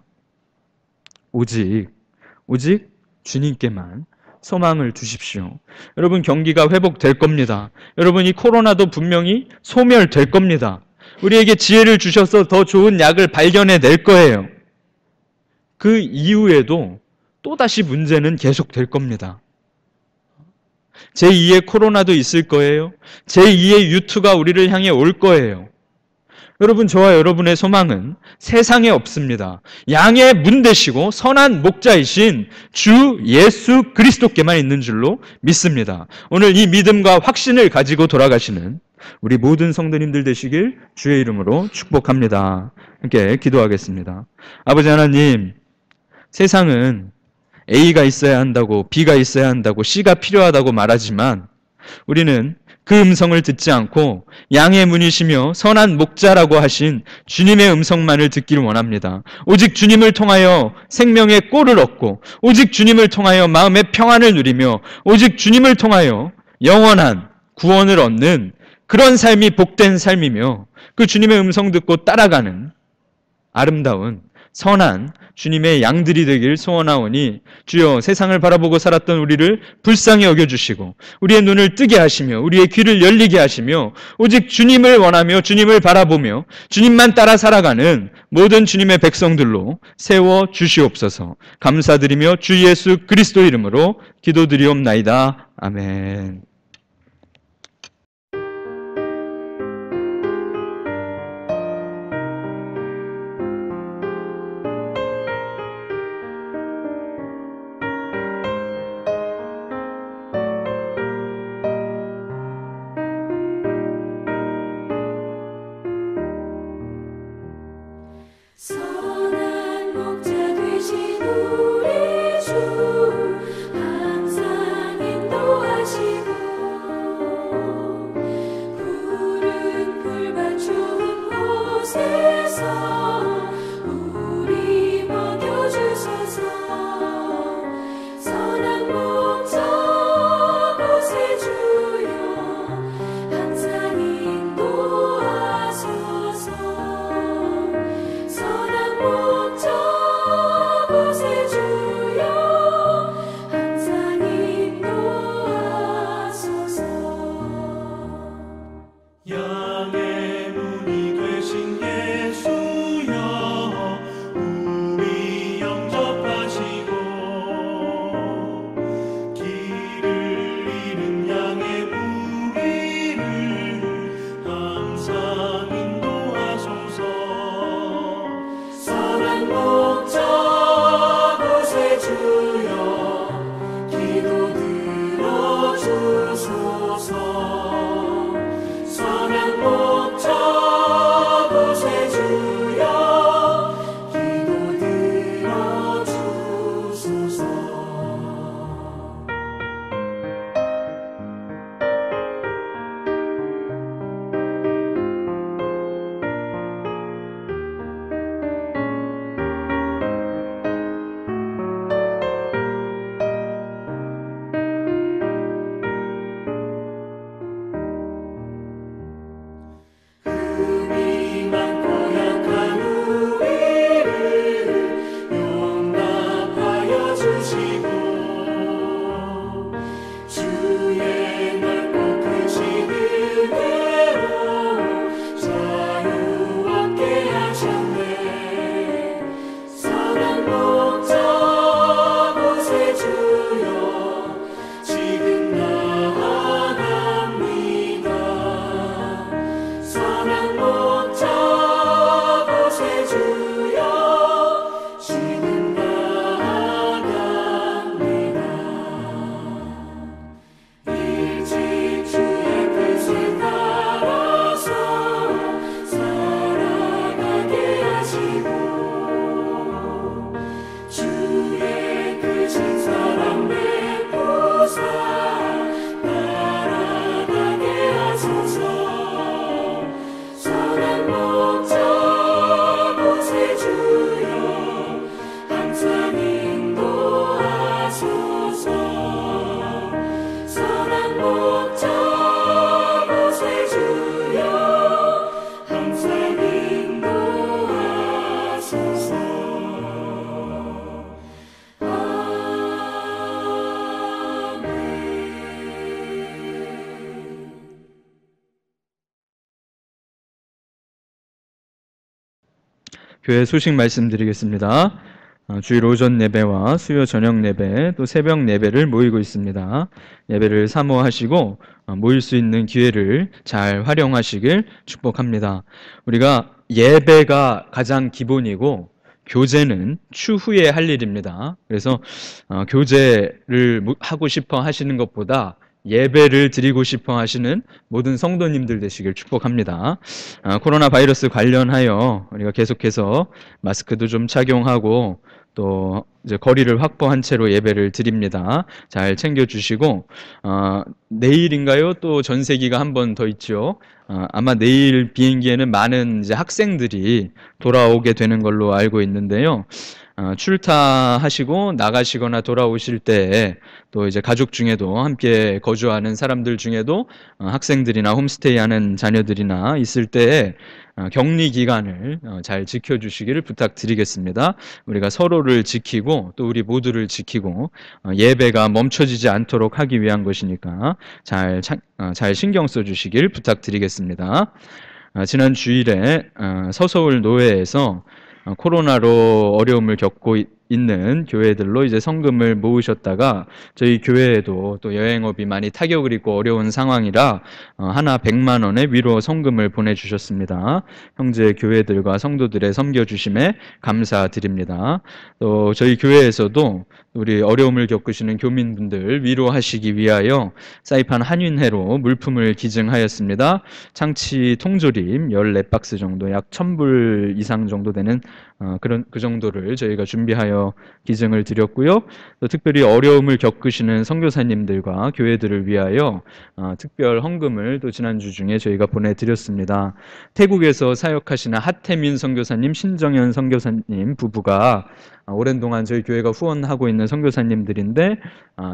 오직 주님께만 소망을 두십시오. 여러분, 경기가 회복될 겁니다. 여러분, 이 코로나도 분명히 소멸될 겁니다. 우리에게 지혜를 주셔서 더 좋은 약을 발견해낼 거예요. 그 이후에도 또다시 문제는 계속될 겁니다. 제2의 코로나도 있을 거예요. 제2의 유투가 우리를 향해 올 거예요. 여러분, 저와 여러분의 소망은 세상에 없습니다. 양의 문 되시고 선한 목자이신 주 예수 그리스도께만 있는 줄로 믿습니다. 오늘 이 믿음과 확신을 가지고 돌아가시는 우리 모든 성도님들 되시길 주의 이름으로 축복합니다. 함께 기도하겠습니다. 아버지 하나님, 세상은 A가 있어야 한다고, B가 있어야 한다고, C가 필요하다고 말하지만 우리는 그 음성을 듣지 않고 양의 문이시며 선한 목자라고 하신 주님의 음성만을 듣기를 원합니다. 오직 주님을 통하여 생명의 꼴을 얻고, 오직 주님을 통하여 마음의 평안을 누리며, 오직 주님을 통하여 영원한 구원을 얻는 그런 삶이 복된 삶이며, 그 주님의 음성 듣고 따라가는 아름다운 선한 주님의 양들이 되길 소원하오니, 주여, 세상을 바라보고 살았던 우리를 불쌍히 여겨주시고 우리의 눈을 뜨게 하시며 우리의 귀를 열리게 하시며 오직 주님을 원하며 주님을 바라보며 주님만 따라 살아가는 모든 주님의 백성들로 세워 주시옵소서. 감사드리며 주 예수 그리스도 이름으로 기도드리옵나이다. 아멘. 선한 목자 되신 우리 주 항상 인도하시고 교회 소식 말씀드리겠습니다. 주일 오전 예배와 수요 저녁 예배 또 새벽 예배를 모이고 있습니다. 예배를 사모하시고 모일 수 있는 기회를 잘 활용하시길 축복합니다. 우리가 예배가 가장 기본이고 교제는 추후에 할 일입니다. 그래서 교제를 하고 싶어 하시는 것보다 예배를 드리고 싶어 하시는 모든 성도님들 되시길 축복합니다. 코로나 바이러스 관련하여 우리가 계속해서 마스크도 좀 착용하고 또 이제 거리를 확보한 채로 예배를 드립니다. 잘 챙겨주시고 내일인가요? 또 전세기가 한 번 더 있죠. 아마 내일 비행기에는 많은 이제 학생들이 돌아오게 되는 걸로 알고 있는데요. 출타하시고 나가시거나 돌아오실 때 또 이제 가족 중에도 함께 거주하는 사람들 중에도 학생들이나 홈스테이하는 자녀들이나 있을 때 격리 기간을 잘 지켜주시기를 부탁드리겠습니다. 우리가 서로를 지키고 또 우리 모두를 지키고 예배가 멈춰지지 않도록 하기 위한 것이니까 잘 신경 써주시길 부탁드리겠습니다. 지난 주일에 서서울 노회에서 코로나로 어려움을 겪고 있는 교회들로 이제 성금을 모으셨다가 저희 교회에도 또 여행업이 많이 타격을 입고 어려운 상황이라 하나 100만 원의 위로 성금을 보내주셨습니다. 형제 교회들과 성도들의 섬겨주심에 감사드립니다. 또 저희 교회에서도 우리 어려움을 겪으시는 교민분들 위로하시기 위하여 사이판 한윤회로 물품을 기증하였습니다. 창치 통조림 14박스 정도 약 1000불 이상 정도 되는 그 정도를 저희가 준비하여 기증을 드렸고요. 또 특별히 어려움을 겪으시는 선교사님들과 교회들을 위하여 특별 헌금을 또 지난주 중에 저희가 보내드렸습니다. 태국에서 사역하시는 하태민 선교사님, 신정현 선교사님 부부가 오랜 동안 저희 교회가 후원하고 있는 선교사님들인데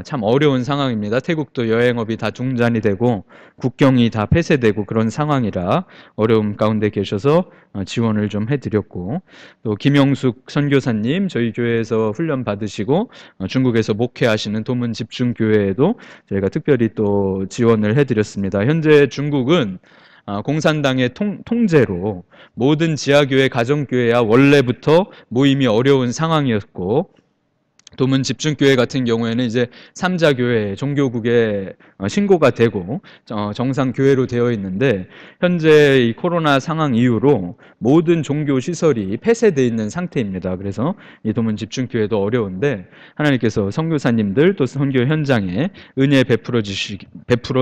참 어려운 상황입니다. 태국도 여행업이 다 중단이 되고 국경이 다 폐쇄되고 그런 상황이라 어려움 가운데 계셔서 지원을 좀 해드렸고, 또 김영숙 선교사님 저희 교회에서 훈련 받으시고 중국에서 목회하시는 도문 집중교회에도 저희가 특별히 또 지원을 해드렸습니다. 현재 중국은 공산당의 통제로 모든 지하교회, 가정교회야 원래부터 모임이 어려운 상황이었고, 도문 집중교회 같은 경우에는 이제 3자 교회, 종교국에 신고가 되고 정상 교회로 되어 있는데, 현재 이 코로나 상황 이후로 모든 종교 시설이 폐쇄되어 있는 상태입니다. 그래서 이 도문 집중교회도 어려운데 하나님께서 선교사님들 또 선교 현장에 은혜 베풀어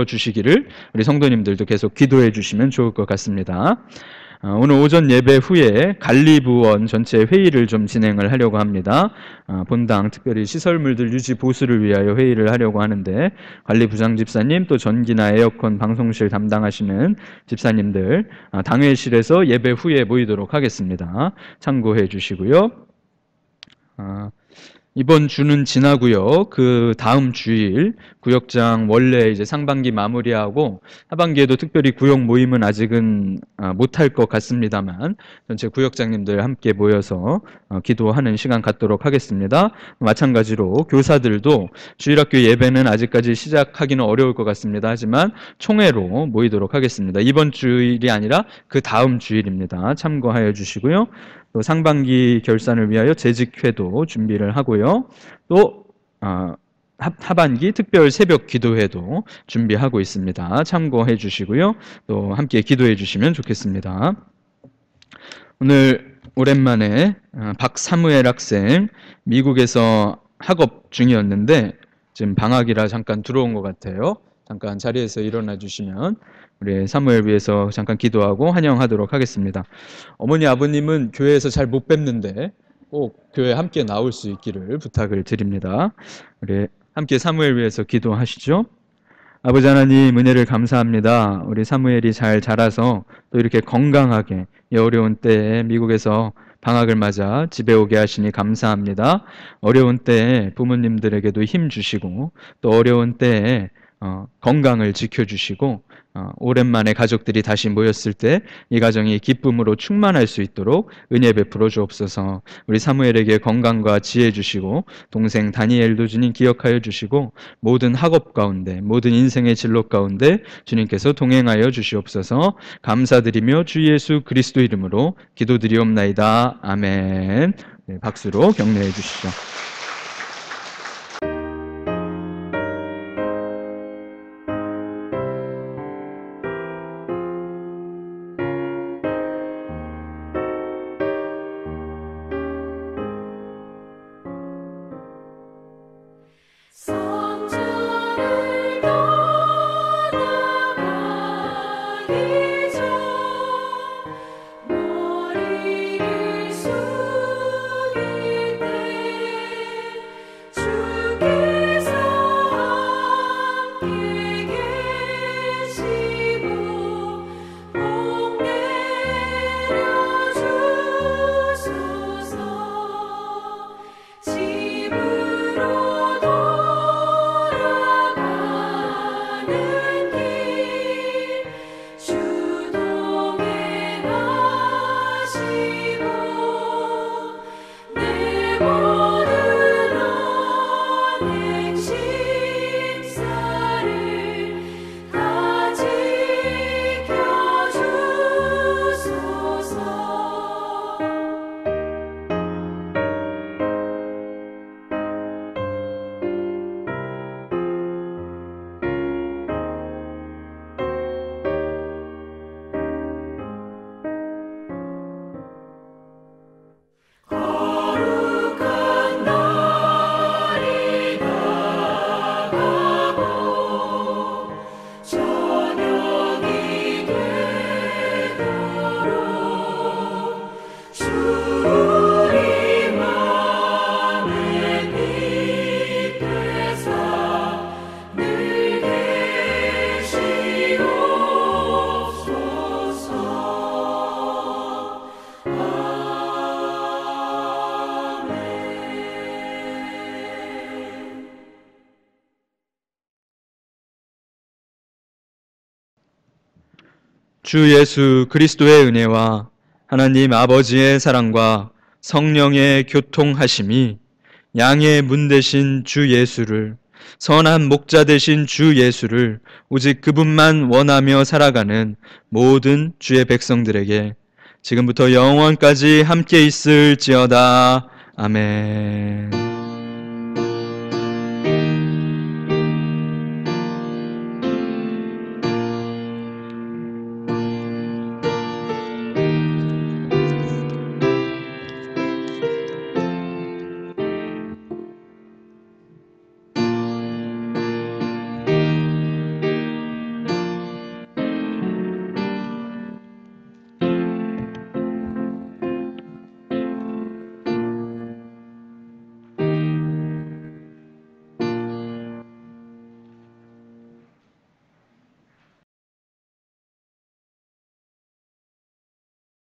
주시기를 우리 성도님들도 계속 기도해 주시면 좋을 것 같습니다. 오늘 오전 예배 후에 관리부원 전체 회의를 좀 진행을 하려고 합니다. 본당 특별히 시설물들 유지 보수를 위하여 회의를 하려고 하는데, 관리부장 집사님 또 전기나 에어컨 방송실 담당하시는 집사님들 당회실에서 예배 후에 모이도록 하겠습니다. 참고해 주시고요. 이번 주는 지나고요. 그 다음 주일 구역장 원래 이제 상반기 마무리하고 하반기에도 특별히 구역 모임은 아직은 못할 것 같습니다만 전체 구역장님들 함께 모여서 기도하는 시간 갖도록 하겠습니다. 마찬가지로 교사들도 주일학교 예배는 아직까지 시작하기는 어려울 것 같습니다. 하지만 총회로 모이도록 하겠습니다. 이번 주일이 아니라 그 다음 주일입니다. 참고하여 주시고요. 또 상반기 결산을 위하여 재직회도 준비를 하고요. 또 하반기 특별 새벽 기도회도 준비하고 있습니다. 참고해 주시고요. 또 함께 기도해 주시면 좋겠습니다. 오늘 오랜만에 박사무엘 학생 미국에서 학업 중이었는데 지금 방학이라 잠깐 들어온 것 같아요. 잠깐 자리에서 일어나 주시면 우리 사무엘 위해서 잠깐 기도하고 환영하도록 하겠습니다. 어머니 아버님은 교회에서 잘 못 뵙는데 꼭 교회 함께 나올 수 있기를 부탁을 드립니다. 우리 함께 사무엘 위해서 기도하시죠. 아버지 하나님, 은혜를 감사합니다. 우리 사무엘이 잘 자라서 또 이렇게 건강하게 이 어려운 때에 미국에서 방학을 맞아 집에 오게 하시니 감사합니다. 어려운 때에 부모님들에게도 힘 주시고 또 어려운 때에 건강을 지켜주시고 오랜만에 가족들이 다시 모였을 때 이 가정이 기쁨으로 충만할 수 있도록 은혜 베풀어 주옵소서. 우리 사무엘에게 건강과 지혜 주시고 동생 다니엘도 주님 기억하여 주시고 모든 학업 가운데 모든 인생의 진로 가운데 주님께서 동행하여 주시옵소서. 감사드리며 주 예수 그리스도 이름으로 기도드리옵나이다. 아멘. 네, 박수로 격려해 주시죠. 성전을 떠나가기 전 머리를 숙일 때 주께서 함께 계시고 복 내려주소서. 집으로 돌아가는 길 주동에 가시고 내 모든 언행 식사를 다 지켜주소서. 거룩한 날이 다가고 저녁이 되도록 주 우리 맘에 빛 되사 늘 계시옵소서. 주 예수 그리스도의 은혜와 하나님 아버지의 사랑과 성령의 교통하심이 양의 문 되신 주 예수를, 선한 목자 되신 주 예수를 오직 그분만 원하며 살아가는 모든 주의 백성들에게 지금부터 영원까지 함께 있을지어다. 아멘.